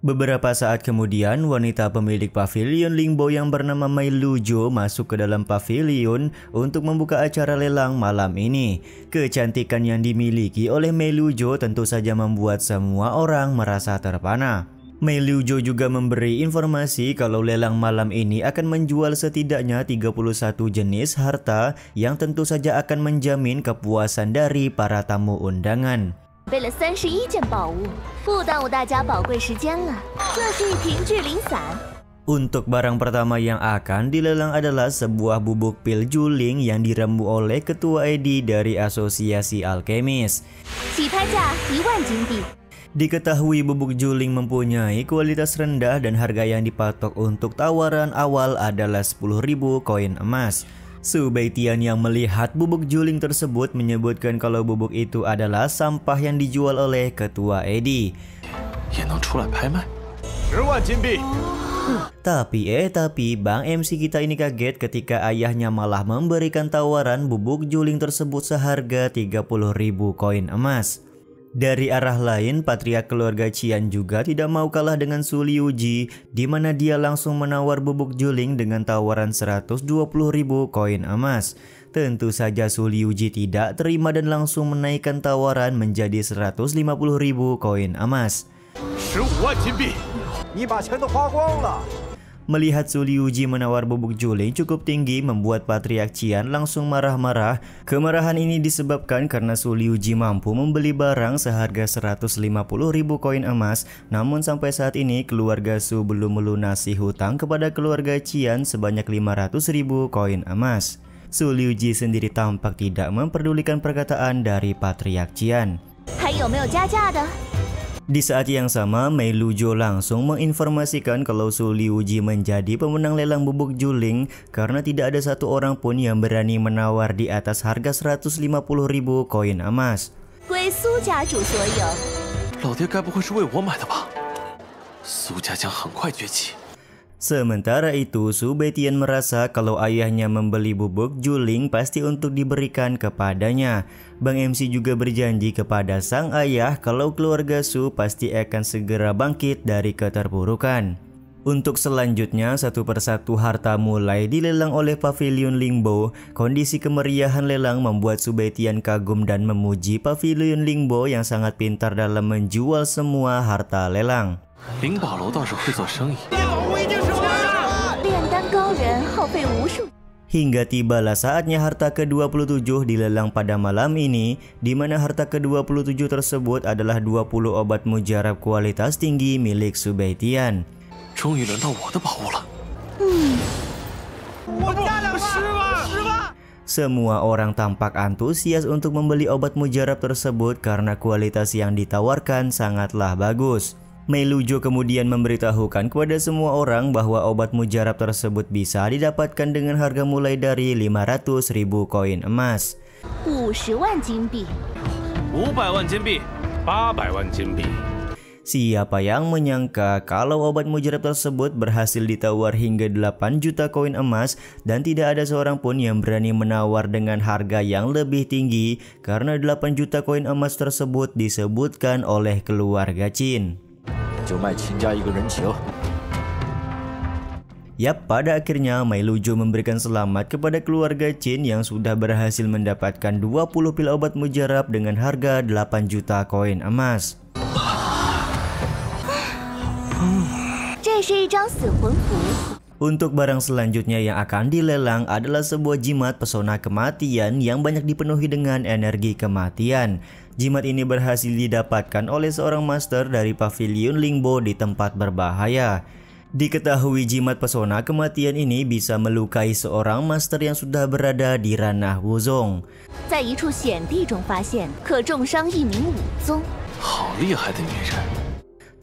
Beberapa saat kemudian, wanita pemilik pavilion Lingbo yang bernama Mei Lujo masuk ke dalam pavilion untuk membuka acara lelang malam ini. Kecantikan yang dimiliki oleh Mei Lujo tentu saja membuat semua orang merasa terpana. Mei Lujo juga memberi informasi kalau lelang malam ini akan menjual setidaknya 31 jenis harta yang tentu saja akan menjamin kepuasan dari para tamu undangan. Untuk barang pertama yang akan dilelang adalah sebuah bubuk pil juling yang dirembu oleh ketua Edi dari Asosiasi Alkemis. Diketahui bubuk juling mempunyai kualitas rendah dan harga yang dipatok untuk tawaran awal adalah 10.000 koin emas. Su Baitian yang melihat bubuk juling tersebut menyebutkan kalau bubuk itu adalah sampah yang dijual oleh ketua Edi. Tapi Bang MC kita ini kaget ketika ayahnya malah memberikan tawaran bubuk juling tersebut seharga 30.000 koin emas. Dari arah lain, patriark keluarga Qian juga tidak mau kalah dengan Su Liuji, di mana dia langsung menawar bubuk juling dengan tawaran 120.000 koin emas. Tentu saja Su Liuji tidak terima dan langsung menaikkan tawaran menjadi 150.000 koin emas. Melihat Su Liuji menawar bubuk juling cukup tinggi membuat patriark Qian langsung marah-marah. Kemarahan ini disebabkan karena Su Liuji mampu membeli barang seharga 150.000 koin emas. Namun sampai saat ini keluarga Su belum melunasi hutang kepada keluarga Qian sebanyak 500.000 koin emas. Su Liuji sendiri tampak tidak memperdulikan perkataan dari patriark Qian. Di saat yang sama, Mei Lujo langsung menginformasikan kalau Su Liuji menjadi pemenang lelang bubuk juling karena tidak ada satu orang pun yang berani menawar di atas harga 150.000 koin emas. Sementara itu, Su Baitian merasa kalau ayahnya membeli bubuk juling pasti untuk diberikan kepadanya. Bang MC juga berjanji kepada sang ayah kalau keluarga Su pasti akan segera bangkit dari keterpurukan. Untuk selanjutnya, satu persatu harta mulai dilelang oleh pavilion Lingbo. Kondisi kemeriahan lelang membuat Su Baitian kagum dan memuji pavilion Lingbo yang sangat pintar dalam menjual semua harta lelang. Hingga tibalah saatnya harta ke-27 dilelang pada malam ini, di mana harta ke-27 tersebut adalah 20 obat mujarab kualitas tinggi milik Su Baitian. Semua orang tampak antusias untuk membeli obat mujarab tersebut karena kualitas yang ditawarkan sangatlah bagus. Mei Lujo kemudian memberitahukan kepada semua orang bahwa obat mujarab tersebut bisa didapatkan dengan harga mulai dari 500.000 koin emas. 50万金币。 500万金币800万金币。 Siapa yang menyangka kalau obat mujarab tersebut berhasil ditawar hingga 8 juta koin emas dan tidak ada seorang pun yang berani menawar dengan harga yang lebih tinggi karena 8 juta koin emas tersebut disebutkan oleh keluarga Qin. Yap, pada akhirnya Mei Lujo memberikan selamat kepada keluarga Qin yang sudah berhasil mendapatkan 20 pil obat mujarab dengan harga 8 juta koin emas. 这是一张死魂符。 Untuk barang selanjutnya yang akan dilelang adalah sebuah jimat pesona kematian yang banyak dipenuhi dengan energi kematian. Jimat ini berhasil didapatkan oleh seorang master dari pavilion Lingbo di tempat berbahaya. Diketahui jimat pesona kematian ini bisa melukai seorang master yang sudah berada di ranah Wuzong. 在一处险地中发现，可重伤一名武宗。 好厉害的女人。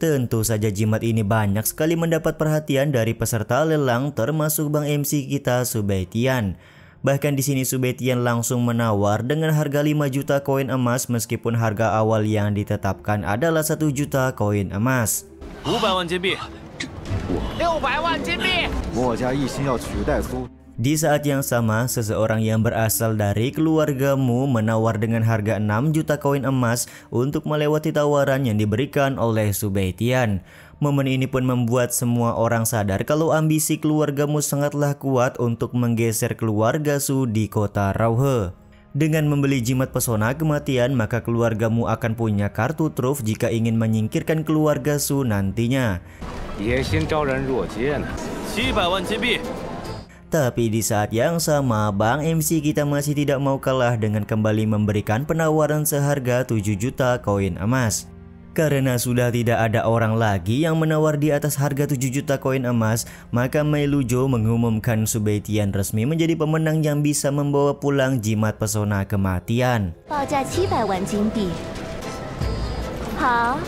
Tentu saja jimat ini banyak sekali mendapat perhatian dari peserta lelang termasuk Bang MC kita Subaitian. Bahkan di sini Subaitian langsung menawar dengan harga 5 juta koin emas meskipun harga awal yang ditetapkan adalah 1 juta koin emas. 500万金币。 600万金币。墨家一心要取代苏。 Di saat yang sama, seseorang yang berasal dari keluargamu menawar dengan harga 6 juta koin emas untuk melewati tawaran yang diberikan oleh Subaitian. Momen ini pun membuat semua orang sadar kalau ambisi keluargamu sangatlah kuat untuk menggeser keluarga Su di kota Rauhe. Dengan membeli jimat pesona kematian, maka keluargamu akan punya kartu truf jika ingin menyingkirkan keluarga Su nantinya. 野心昭然若揭呢。 700万金币。 Tapi di saat yang sama, Bang MC kita masih tidak mau kalah dengan kembali memberikan penawaran seharga 7 juta koin emas. Karena sudah tidak ada orang lagi yang menawar di atas harga 7 juta koin emas, maka Mei Lujo mengumumkan Subaitian resmi menjadi pemenang yang bisa membawa pulang jimat pesona kematian. 报价700万金币。好。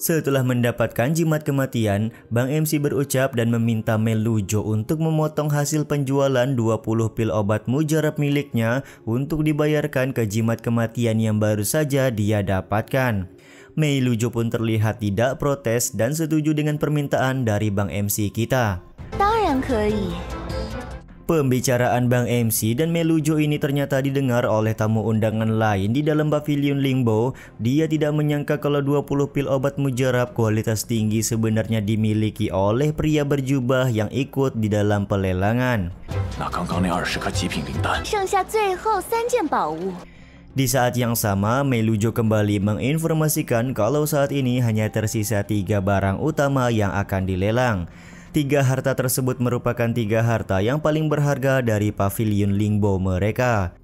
Setelah mendapatkan jimat kematian, Bang MC berucap dan meminta Mei Lujo untuk memotong hasil penjualan 20 pil obat mujarab miliknya untuk dibayarkan ke jimat kematian yang baru saja dia dapatkan. Mei Lujo pun terlihat tidak protes dan setuju dengan permintaan dari Bang MC kita. 当然可以。 Pembicaraan Bang MC dan Mei Lujo ini ternyata didengar oleh tamu undangan lain di dalam pavilion Lingbo. Dia tidak menyangka kalau 20 pil obat mujarab kualitas tinggi sebenarnya dimiliki oleh pria berjubah yang ikut di dalam pelelangan. 那刚刚那20颗极品灵丹， 剩下最后3件宝物。 Di saat yang sama, Mei Lujo kembali menginformasikan kalau saat ini hanya tersisa 3 barang utama yang akan dilelang. 3 harta tersebut merupakan 3 harta yang paling berharga dari pavilion Lingbo mereka.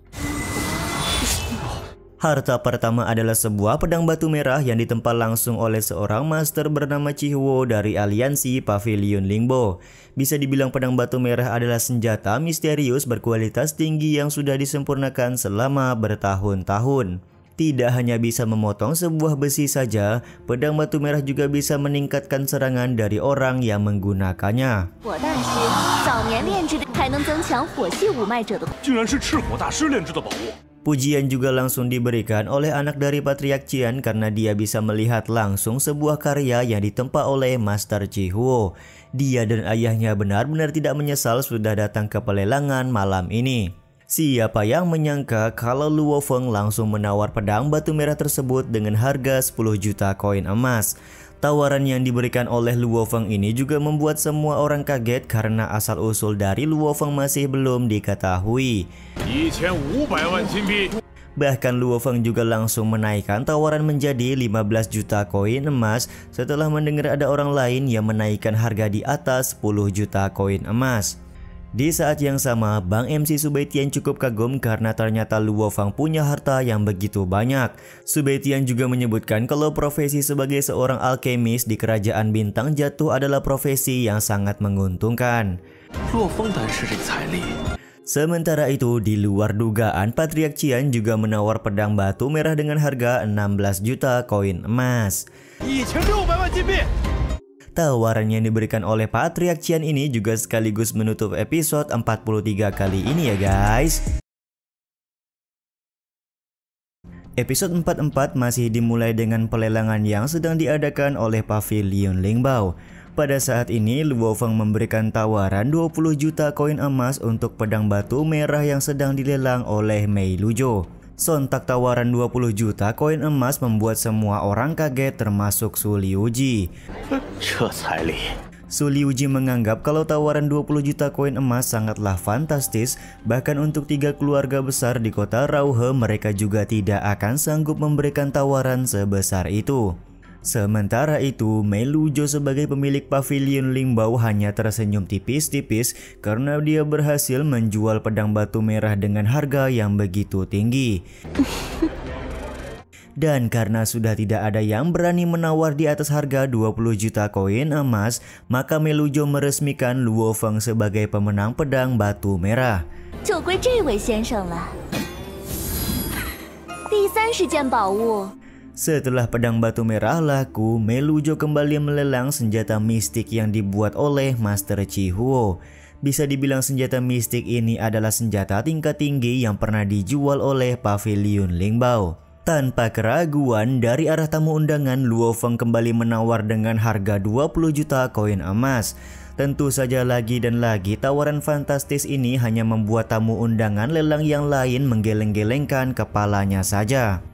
Harta pertama adalah sebuah pedang batu merah yang ditempa langsung oleh seorang master bernama Chihuo dari aliansi pavilion Lingbo. Bisa dibilang pedang batu merah adalah senjata misterius berkualitas tinggi yang sudah disempurnakan selama bertahun-tahun. Tidak hanya bisa memotong sebuah besi saja, pedang batu merah juga bisa meningkatkan serangan dari orang yang menggunakannya. 火大师早年炼制的，还能增强火系五脉者的。 竟然是赤火大师炼制的宝物。 Pujian juga langsung diberikan oleh anak dari Patriark Qian karena dia bisa melihat langsung sebuah karya yang ditempa oleh Master Chihuo. Dia dan ayahnya benar-benar tidak menyesal sudah datang ke pelelangan malam ini. Siapa yang menyangka kalau Luo Feng langsung menawar pedang batu merah tersebut dengan harga 10 juta koin emas. Tawaran yang diberikan oleh Luo Feng ini juga membuat semua orang kaget karena asal-usul dari Luo Feng masih belum diketahui. 1500万金币。 Bahkan Luo Feng juga langsung menaikkan tawaran menjadi 15 juta koin emas setelah mendengar ada orang lain yang menaikkan harga di atas 10 juta koin emas. Di saat yang sama, Bang MC Subaitian cukup kagum karena ternyata Luo Feng punya harta yang begitu banyak. Subaitian juga menyebutkan kalau profesi sebagai seorang alkemis di Kerajaan Bintang Jatuh adalah profesi yang sangat menguntungkan. 若风丹师这个财力， Sementara itu, di luar dugaan, Patriark Qian juga menawar pedang batu merah dengan harga 16 juta koin emas. Tawaran yang diberikan oleh Patriark Qian ini juga sekaligus menutup episode 43 kali ini ya guys. Episode 44 masih dimulai dengan pelelangan yang sedang diadakan oleh Pavilion Lingbao. Pada saat ini, Luo Feng memberikan tawaran 20 juta koin emas untuk pedang batu merah yang sedang dilelang oleh Mei Lujo. Sontak tawaran 20 juta koin emas membuat semua orang kaget termasuk Su Liuji. Su Liuji menganggap kalau tawaran 20 juta koin emas sangatlah fantastis, bahkan untuk 3 keluarga besar di kota Rauhe mereka juga tidak akan sanggup memberikan tawaran sebesar itu. Sementara itu, Mei Lujo sebagai pemilik Pavilion Lingbao hanya tersenyum tipis-tipis karena dia berhasil menjual pedang batu merah dengan harga yang begitu tinggi. Dan karena sudah tidak ada yang berani menawar di atas harga 20 juta koin emas, maka Mei Lujo meresmikan Luo Feng sebagai pemenang pedang batu merah. 就归这位先生了。第30件宝物。 Setelah pedang batu merah laku, Mei Lujo kembali melelang senjata mistik yang dibuat oleh Master Chi Huo. Bisa dibilang senjata mistik ini adalah senjata tingkat tinggi yang pernah dijual oleh Pavilion Lingbao. Tanpa keraguan, dari arah tamu undangan, Luo Feng kembali menawar dengan harga 20 juta koin emas. Tentu saja lagi dan lagi tawaran fantastis ini hanya membuat tamu undangan lelang yang lain menggeleng-gelengkan kepalanya saja.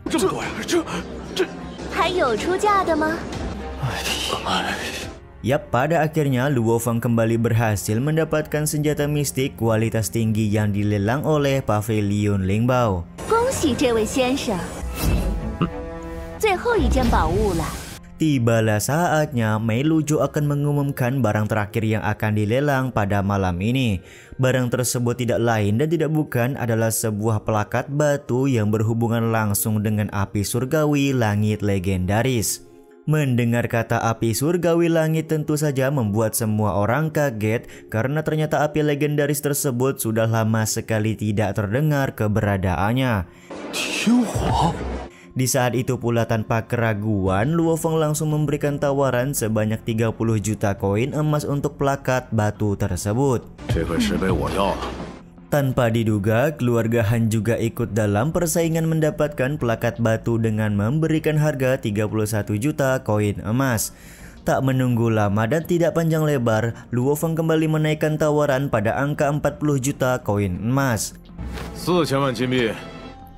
Yap, pada akhirnya Luo Feng kembali berhasil mendapatkan senjata mistik kualitas tinggi yang dilelang oleh Pavilion Lingbao. Tibalah saatnya Mei Lujo akan mengumumkan barang terakhir yang akan dilelang pada malam ini. Barang tersebut tidak lain dan tidak bukan adalah sebuah plakat batu yang berhubungan langsung dengan api surgawi langit legendaris. Mendengar kata api surgawi langit tentu saja membuat semua orang kaget karena ternyata api legendaris tersebut sudah lama sekali tidak terdengar keberadaannya. Di saat itu pula tanpa keraguan, Luo Feng langsung memberikan tawaran sebanyak 30 juta koin emas untuk plakat batu tersebut. Tanpa diduga, keluarga Han juga ikut dalam persaingan mendapatkan plakat batu dengan memberikan harga 31 juta koin emas. Tak menunggu lama dan tidak panjang lebar, Luo Feng kembali menaikkan tawaran pada angka 40 juta koin emas. 4000万金币。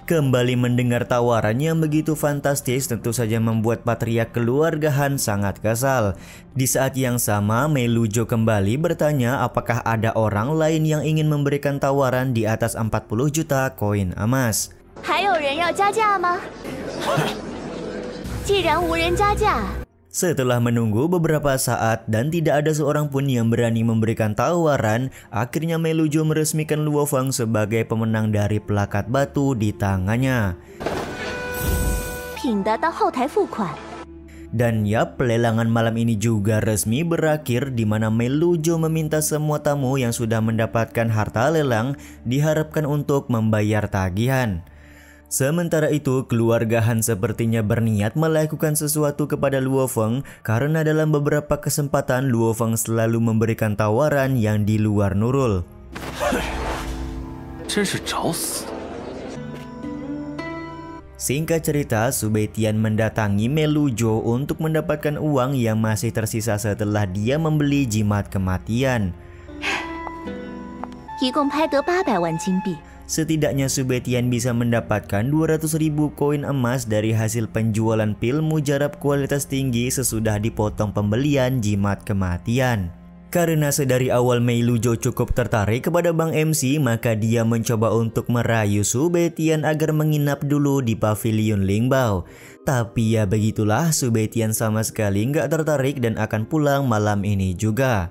Kembali mendengar tawaran yang begitu fantastis tentu saja membuat patriark keluarga Han sangat kesal. Di saat yang sama, Mei Lujo kembali bertanya apakah ada orang lain yang ingin memberikan tawaran di atas 40 juta koin emas. Setelah menunggu beberapa saat dan tidak ada seorang pun yang berani memberikan tawaran, akhirnya Mei Lujo meresmikan Luo Feng sebagai pemenang dari plakat batu di tangannya. Dan ya, pelelangan malam ini juga resmi berakhir di mana Mei Lujo meminta semua tamu yang sudah mendapatkan harta lelang diharapkan untuk membayar tagihan. Sementara itu, keluarga Han sepertinya berniat melakukan sesuatu kepada Luo Feng karena dalam beberapa kesempatan Luo Feng selalu memberikan tawaran yang di luar nurul. Singkat cerita, Su Beitian mendatangi Mei Lujo untuk mendapatkan uang yang masih tersisa setelah dia membeli jimat kematian. Setidaknya Su Beitian bisa mendapatkan 200.000 koin emas dari hasil penjualan pil mujarab kualitas tinggi sesudah dipotong pembelian jimat kematian. Karena sedari awal Mei Lujo cukup tertarik kepada Bang MC, maka dia mencoba untuk merayu Su Beitian agar menginap dulu di Pavilion Lingbao. Tapi ya begitulah, Su Beitian sama sekali nggak tertarik dan akan pulang malam ini juga.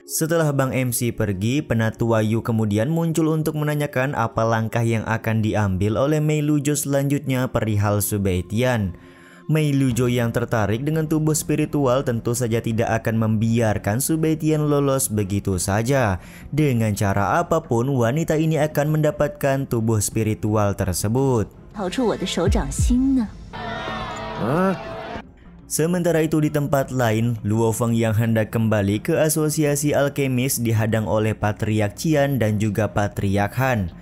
Setelah Bang MC pergi, Penatua Yu kemudian muncul untuk menanyakan apa langkah yang akan diambil oleh Mei Lujo selanjutnya perihal Su Beitian. Mei Lujo yang tertarik dengan tubuh spiritual tentu saja tidak akan membiarkan Su Baitian lolos begitu saja. Dengan cara apapun, wanita ini akan mendapatkan tubuh spiritual tersebut. Sementara itu di tempat lain, Luo Feng yang hendak kembali ke asosiasi alkemis dihadang oleh Patriark Qian dan juga Patriark Han.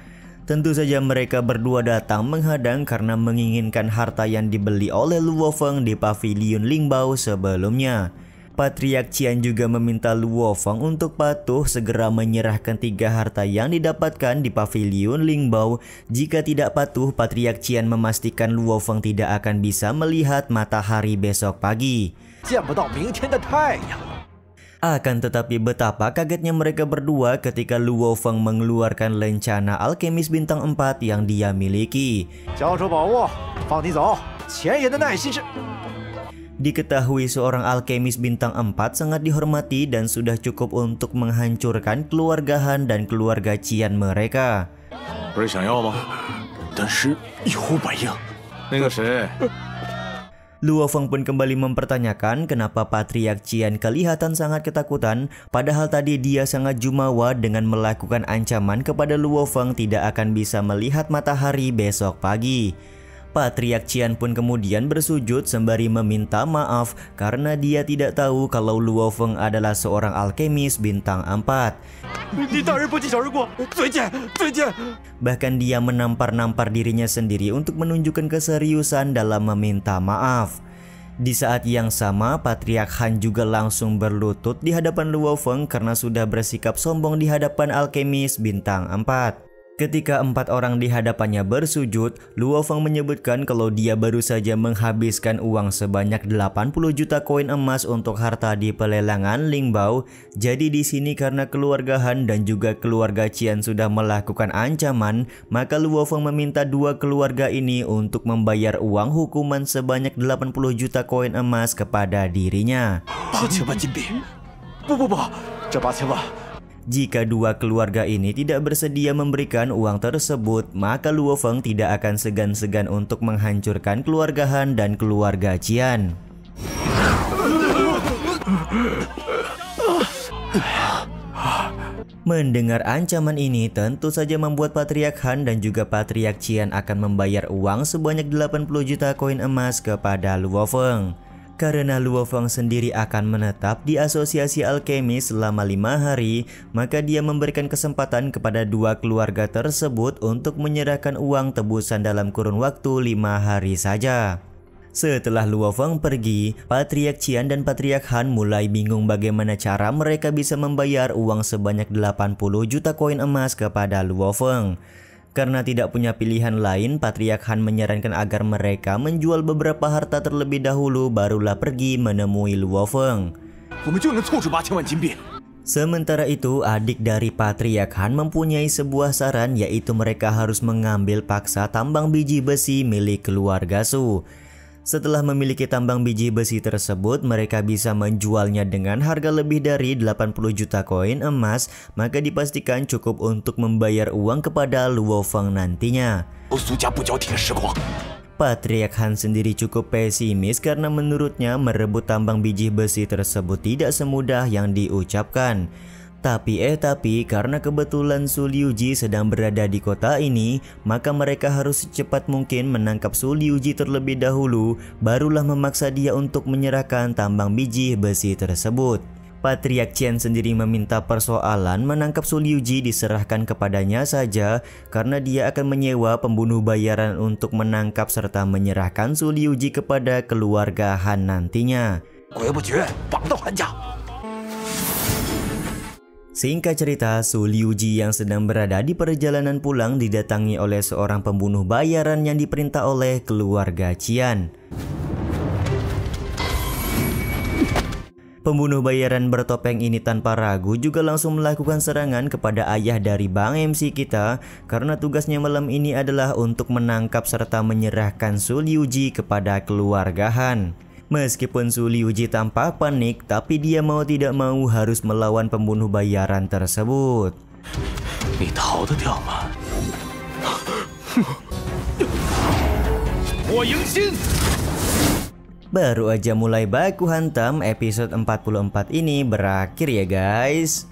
Tentu saja mereka berdua datang menghadang karena menginginkan harta yang dibeli oleh Luo Feng di pavilion Lingbao sebelumnya. Patriark Qian juga meminta Luo Feng untuk patuh segera menyerahkan 3 harta yang didapatkan di pavilion Lingbao. Jika tidak patuh, Patriark Qian memastikan Luo Feng tidak akan bisa melihat matahari besok pagi. Akan tetapi betapa kagetnya mereka berdua ketika Luo Feng mengeluarkan lencana alkemis bintang 4 yang dia miliki. Diketahui seorang alkemis bintang 4 sangat dihormati dan sudah cukup untuk menghancurkan keluarga Han dan keluarga Qian mereka. Luo Feng pun kembali mempertanyakan kenapa Patriark Qian kelihatan sangat ketakutan, padahal tadi dia sangat jumawa dengan melakukan ancaman kepada Luo Feng tidak akan bisa melihat matahari besok pagi. Patriark Qian pun kemudian bersujud sembari meminta maaf karena dia tidak tahu kalau Luo Feng adalah seorang alkemis bintang 4. Bahkan dia menampar-nampar dirinya sendiri untuk menunjukkan keseriusan dalam meminta maaf. Di saat yang sama, Patriark Han juga langsung berlutut di hadapan Luo Feng karena sudah bersikap sombong di hadapan alkemis bintang 4. Ketika 4 orang di hadapannya bersujud, Luo Feng menyebutkan kalau dia baru saja menghabiskan uang sebanyak 80 juta koin emas untuk harta di pelelangan Lingbao. Jadi di sini karena keluarga Han dan juga keluarga Qian sudah melakukan ancaman, maka Luo Feng meminta 2 keluarga ini untuk membayar uang hukuman sebanyak 80 juta koin emas kepada dirinya. Jika 2 keluarga ini tidak bersedia memberikan uang tersebut, maka Luo Feng tidak akan segan-segan untuk menghancurkan keluarga Han dan keluarga Qian. Mendengar ancaman ini tentu saja membuat Patriark Han dan juga Patriark Qian akan membayar uang sebanyak 80 juta koin emas kepada Luo Feng. Karena Luo Feng sendiri akan menetap di asosiasi alkemis selama 5 hari, maka dia memberikan kesempatan kepada 2 keluarga tersebut untuk menyerahkan uang tebusan dalam kurun waktu 5 hari saja. Setelah Luo Feng pergi, Patriark Qian dan Patriark Han mulai bingung bagaimana cara mereka bisa membayar uang sebanyak 80 juta koin emas kepada Luo Feng. Karena tidak punya pilihan lain, Patriark Han menyarankan agar mereka menjual beberapa harta terlebih dahulu barulah pergi menemui Luo Feng. Sementara itu, adik dari Patriark Han mempunyai sebuah saran, yaitu mereka harus mengambil paksa tambang biji besi milik keluarga Su. Setelah memiliki tambang biji besi tersebut, mereka bisa menjualnya dengan harga lebih dari 80 juta koin emas, maka dipastikan cukup untuk membayar uang kepada Luo Feng nantinya. Patriark Han sendiri cukup pesimis karena menurutnya merebut tambang biji besi tersebut tidak semudah yang diucapkan. Tapi karena kebetulan Su Liuji sedang berada di kota ini, maka mereka harus secepat mungkin menangkap Su Liuji terlebih dahulu, barulah memaksa dia untuk menyerahkan tambang biji besi tersebut. Patriark Qian sendiri meminta persoalan menangkap Su Liuji diserahkan kepadanya saja, karena dia akan menyewa pembunuh bayaran untuk menangkap serta menyerahkan Su Liuji kepada keluarga Han nantinya. Singkat cerita, Su Liuji yang sedang berada di perjalanan pulang didatangi oleh seorang pembunuh bayaran yang diperintah oleh keluarga Qian. Pembunuh bayaran bertopeng ini tanpa ragu juga langsung melakukan serangan kepada ayah dari Bang MC kita, karena tugasnya malam ini adalah untuk menangkap serta menyerahkan Su Liuji kepada keluarga Han. Meskipun Su Liuji tampak panik, tapi dia mau tidak mau harus melawan pembunuh bayaran tersebut. Baru aja mulai baku hantam, episode 44 ini berakhir ya guys.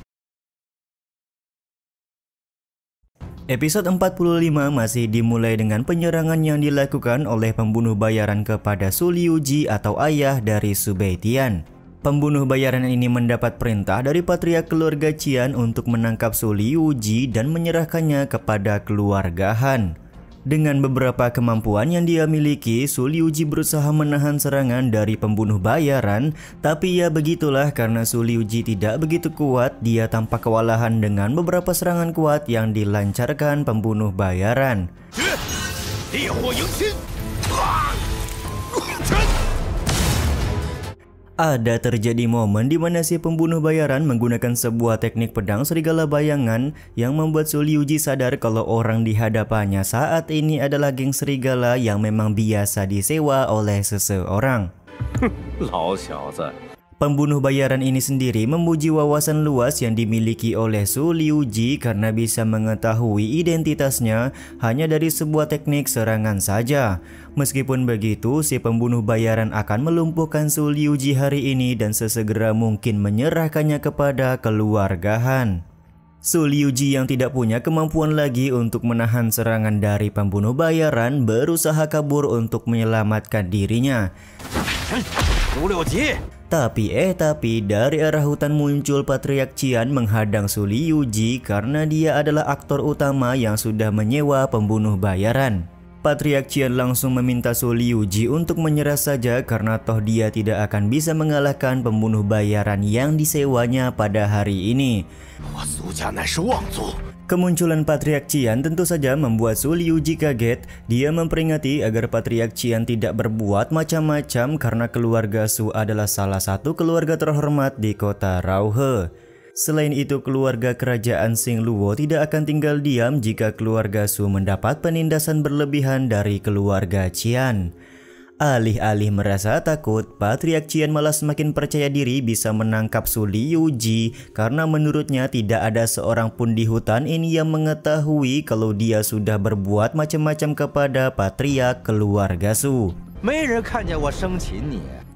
Episode 45 masih dimulai dengan penyerangan yang dilakukan oleh pembunuh bayaran kepada Su Liuji atau ayah dari Su Beitian. Pembunuh bayaran ini mendapat perintah dari patriark keluarga Qian untuk menangkap Su Liuji dan menyerahkannya kepada keluarga Han. Dengan beberapa kemampuan yang dia miliki, Su Liuji berusaha menahan serangan dari pembunuh bayaran, tapi ya begitulah karena Su Liuji tidak begitu kuat, dia tampak kewalahan dengan beberapa serangan kuat yang dilancarkan pembunuh bayaran. Ada terjadi momen di mana si pembunuh bayaran menggunakan sebuah teknik pedang serigala bayangan yang membuat Su Liuji sadar kalau orang di hadapannya saat ini adalah geng serigala yang memang biasa disewa oleh seseorang. Pembunuh bayaran ini sendiri memuji wawasan luas yang dimiliki oleh Su Liuji karena bisa mengetahui identitasnya hanya dari sebuah teknik serangan saja. Meskipun begitu, si pembunuh bayaran akan melumpuhkan Su Liuji hari ini dan sesegera mungkin menyerahkannya kepada keluarga Han. Su Liuji yang tidak punya kemampuan lagi untuk menahan serangan dari pembunuh bayaran berusaha kabur untuk menyelamatkan dirinya. Tapi dari arah hutan muncul patriark Qian menghadang Su Liuji karena dia adalah aktor utama yang sudah menyewa pembunuh bayaran. Patriark Qian langsung meminta Su Liuji untuk menyerah saja karena toh dia tidak akan bisa mengalahkan pembunuh bayaran yang disewanya pada hari ini. Kemunculan Patriark Qian tentu saja membuat Su Liuji kaget. Dia memperingati agar Patriark Qian tidak berbuat macam-macam karena keluarga Su adalah salah satu keluarga terhormat di kota Rauhe. Selain itu, keluarga kerajaan Xingluo tidak akan tinggal diam jika keluarga Su mendapat penindasan berlebihan dari keluarga Qian. Alih-alih merasa takut, Patriark Qian malah semakin percaya diri bisa menangkap Su Liuji karena menurutnya tidak ada seorang pun di hutan ini yang mengetahui kalau dia sudah berbuat macam-macam kepada patriark keluarga Su.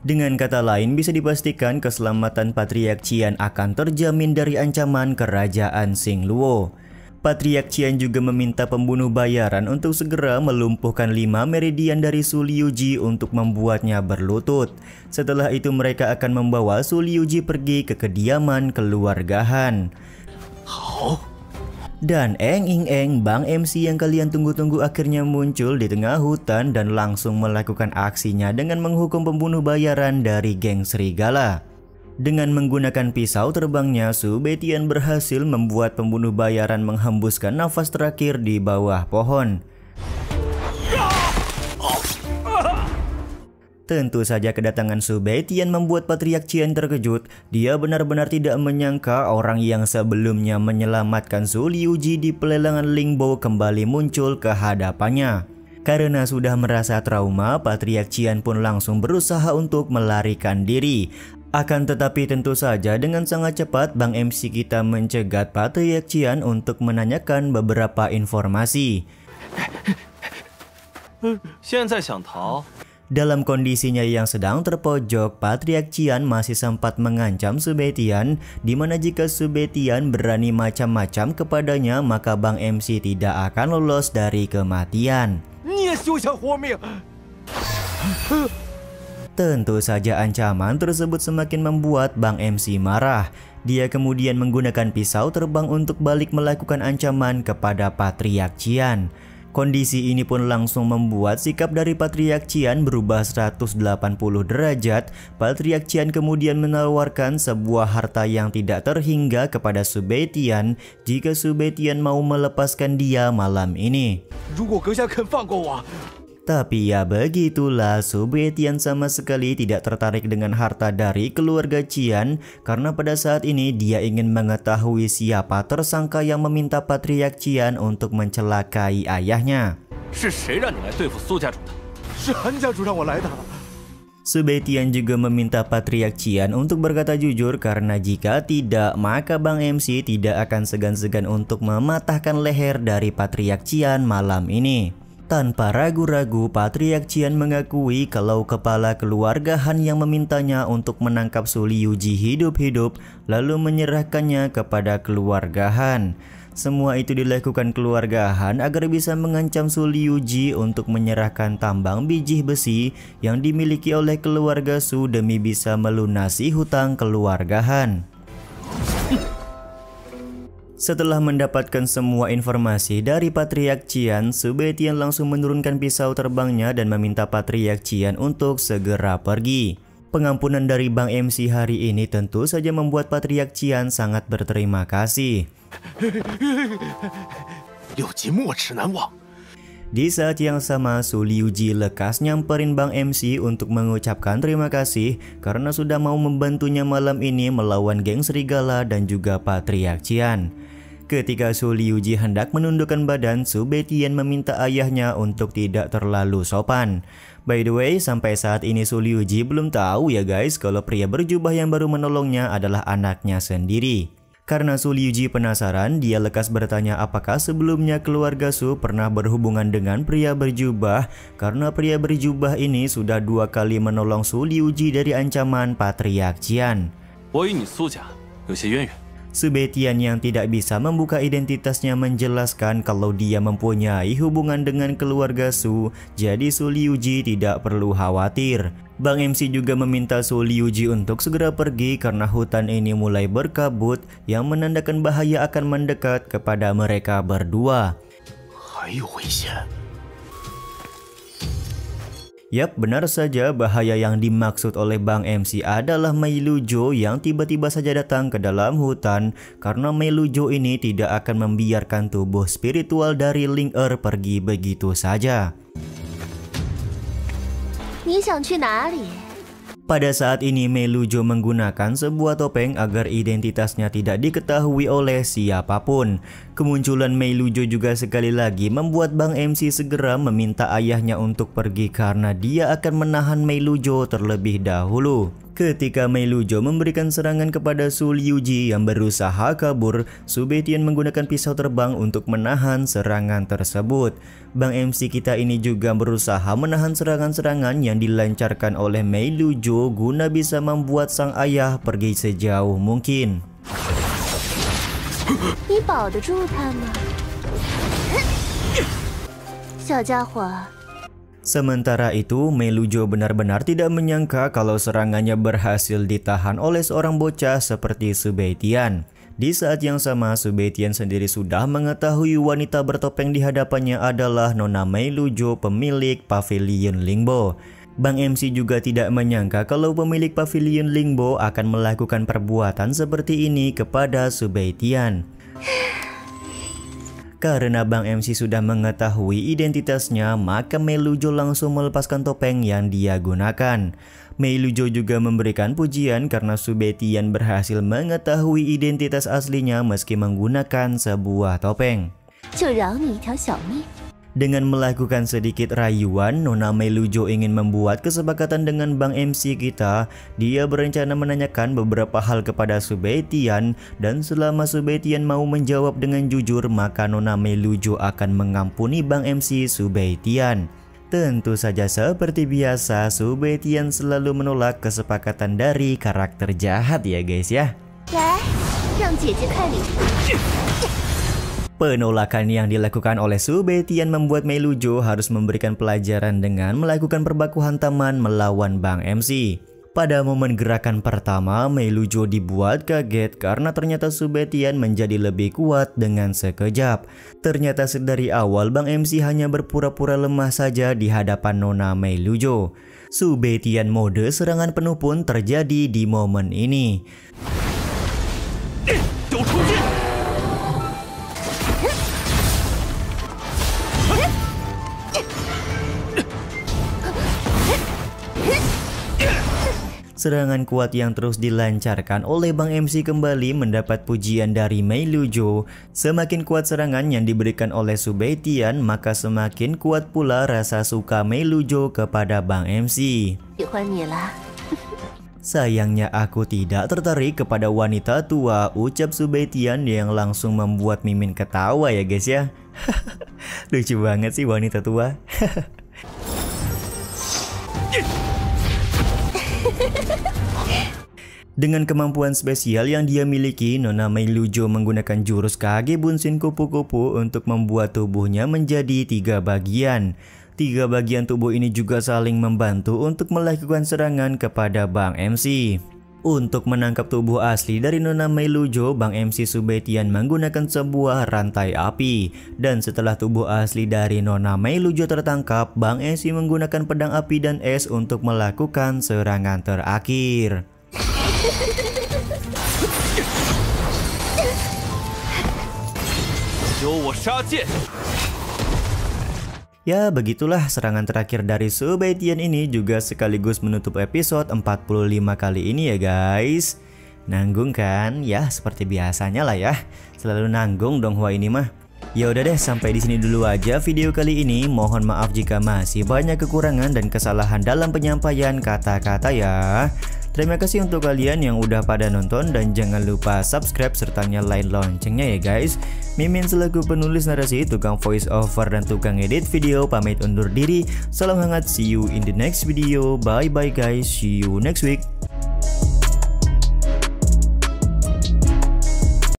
Dengan kata lain, bisa dipastikan keselamatan Patriark Qian akan terjamin dari ancaman kerajaan Xingluo. Patriark Qian juga meminta pembunuh bayaran untuk segera melumpuhkan 5 meridian dari Su Liuji untuk membuatnya berlutut. Setelah itu mereka akan membawa Su Liuji pergi ke kediaman keluarga Han. Dan eng-ing-eng, Bang MC yang kalian tunggu-tunggu akhirnya muncul di tengah hutan dan langsung melakukan aksinya dengan menghukum pembunuh bayaran dari geng serigala. Dengan menggunakan pisau terbangnya, Su Beitian berhasil membuat pembunuh bayaran menghembuskan nafas terakhir di bawah pohon. Tentu saja kedatangan Su Beitian membuat Patriark Qian terkejut. Dia benar-benar tidak menyangka orang yang sebelumnya menyelamatkan Su Liuji di pelelangan Lingbo kembali muncul ke hadapannya. Karena sudah merasa trauma, Patriark Qian pun langsung berusaha untuk melarikan diri. Akan tetapi tentu saja dengan sangat cepat Bang MC kita mencegat Patriark Qian untuk menanyakan beberapa informasi. Dalam kondisinya yang sedang terpojok, Patriark Qian masih sempat mengancam Su Beitian, di mana jika Su Beitian berani macam-macam kepadanya, maka Bang MC tidak akan lolos dari kematian. Tentu saja ancaman tersebut semakin membuat Bang MC marah. Dia kemudian menggunakan pisau terbang untuk balik melakukan ancaman kepada Patriark Qian. Kondisi ini pun langsung membuat sikap dari Patriark Qian berubah 180 derajat. Patriark Qian kemudian menawarkan sebuah harta yang tidak terhingga kepada Su Beitian jika Su Beitian mau melepaskan dia malam ini. Tapi ya begitulah, Su Beitian sama sekali tidak tertarik dengan harta dari keluarga Qian karena pada saat ini dia ingin mengetahui siapa tersangka yang meminta Patriark Qian untuk mencelakai ayahnya. Su Beitian juga meminta Patriark Qian untuk berkata jujur karena jika tidak, maka Bang MC tidak akan segan-segan untuk mematahkan leher dari Patriark Qian malam ini. Tanpa ragu-ragu, Patriark Qian mengakui kalau kepala keluarga Han yang memintanya untuk menangkap Su Liuji hidup-hidup lalu menyerahkannya kepada keluarga Han. Semua itu dilakukan keluarga Han agar bisa mengancam Su Liuji untuk menyerahkan tambang biji besi yang dimiliki oleh keluarga Su demi bisa melunasi hutang keluarga Han. Setelah mendapatkan semua informasi dari Patriark Qian, Su Beitian langsung menurunkan pisau terbangnya dan meminta Patriark Qian untuk segera pergi. Pengampunan dari Bang MC hari ini tentu saja membuat Patriark Qian sangat berterima kasih. Di saat yang sama, Su Liuji lekas nyamperin Bang MC untuk mengucapkan terima kasih karena sudah mau membantunya malam ini melawan geng serigala dan juga Patriark Qian. Ketika Su Liuji hendak menundukkan badan, Su Beitian meminta ayahnya untuk tidak terlalu sopan. By the way, sampai saat ini Su Liuji belum tahu ya guys kalau pria berjubah yang baru menolongnya adalah anaknya sendiri. Karena Su Liuji penasaran, dia lekas bertanya apakah sebelumnya keluarga Su pernah berhubungan dengan pria berjubah, karena pria berjubah ini sudah 2 kali menolong Su Liuji dari ancaman Patriark Qian. Su Beitian yang tidak bisa membuka identitasnya menjelaskan kalau dia mempunyai hubungan dengan keluarga Su, jadi Su Liuji tidak perlu khawatir. Bang MC juga meminta Su Liuji untuk segera pergi karena hutan ini mulai berkabut yang menandakan bahaya akan mendekat kepada mereka berdua. Yap, benar saja, bahaya yang dimaksud oleh Bang MC adalah Mei Lujo yang tiba-tiba saja datang ke dalam hutan, karena Mei Lujo ini tidak akan membiarkan tubuh spiritual dari Ling Er pergi begitu saja. Pada saat ini Mei Lujo menggunakan sebuah topeng agar identitasnya tidak diketahui oleh siapapun. Kemunculan Mei Lujo juga sekali lagi membuat Bang MC segera meminta ayahnya untuk pergi karena dia akan menahan Mei Lujo terlebih dahulu. Ketika Mei Lujo memberikan serangan kepada Su Liuji yang berusaha kabur, Su Beitian menggunakan pisau terbang untuk menahan serangan tersebut. Bang MC kita ini juga berusaha menahan serangan-serangan yang dilancarkan oleh Mei Lujo guna bisa membuat sang ayah pergi sejauh mungkin. Sementara itu, Mei Lujo benar-benar tidak menyangka kalau serangannya berhasil ditahan oleh seorang bocah seperti Su Beitian. Di saat yang sama, Su Beitian sendiri sudah mengetahui wanita bertopeng di hadapannya adalah Nona Mei Lujo, pemilik Pavilion Lingbo. Bang MC juga tidak menyangka kalau pemilik Pavilion Lingbo akan melakukan perbuatan seperti ini kepada Su Beitian. Karena Bang MC sudah mengetahui identitasnya, maka Mei Lujo langsung melepaskan topeng yang dia gunakan. Mei Lujo juga memberikan pujian karena Su Beitian berhasil mengetahui identitas aslinya meski menggunakan sebuah topeng. Dengan melakukan sedikit rayuan, Nona Mei Lujo ingin membuat kesepakatan dengan Bang MC kita. Dia berencana menanyakan beberapa hal kepada Su Beitian, dan selama Su Beitian mau menjawab dengan jujur, maka Nona Mei Lujo akan mengampuni Bang MC Su Beitian. Tentu saja seperti biasa, Su Beitian selalu menolak kesepakatan dari karakter jahat ya guys ya. Penolakan yang dilakukan oleh Su Beitian membuat Mei Lujo harus memberikan pelajaran dengan melakukan perbaku hantaman melawan Bang MC. Pada momen gerakan pertama, Mei Lujo dibuat kaget karena ternyata Su Beitian menjadi lebih kuat dengan sekejap. Ternyata dari awal Bang MC hanya berpura-pura lemah saja di hadapan Nona Mei Lujo. Su Beitian mode serangan penuh pun terjadi di momen ini. Serangan kuat yang terus dilancarkan oleh Bang MC kembali mendapat pujian dari Mei Lujo. Semakin kuat serangan yang diberikan oleh Su Beitian, maka semakin kuat pula rasa suka Mei Lujo kepada Bang MC. Sayangnya aku tidak tertarik kepada wanita tua, ucap Su Beitian yang langsung membuat Mimin ketawa ya guys ya. Lucu banget sih wanita tua. Dengan kemampuan spesial yang dia miliki, Nona Meilujo menggunakan jurus Kage Bunshin kupu-kupu untuk membuat tubuhnya menjadi 3 bagian. 3 bagian tubuh ini juga saling membantu untuk melakukan serangan kepada Bang MC. Untuk menangkap tubuh asli dari Nona Meilujo, Bang MC Subetian menggunakan sebuah rantai api. Dan setelah tubuh asli dari Nona Meilujo tertangkap, Bang MC menggunakan pedang api dan es untuk melakukan serangan terakhir. Ya, begitulah serangan terakhir dari Subetian ini juga sekaligus menutup episode 45 kali ini ya guys. Nanggung kan? Ya, seperti biasanya lah ya. Selalu nanggung dong Hua ini mah. Ya udah deh, sampai di sini dulu aja video kali ini. Mohon maaf jika masih banyak kekurangan dan kesalahan dalam penyampaian kata-kata ya. Terima kasih untuk kalian yang udah pada nonton dan jangan lupa subscribe serta nyalain loncengnya ya guys. Mimin selaku penulis narasi, tukang voice over dan tukang edit video pamit undur diri. Salam hangat, see you in the next video. Bye bye guys, see you next week.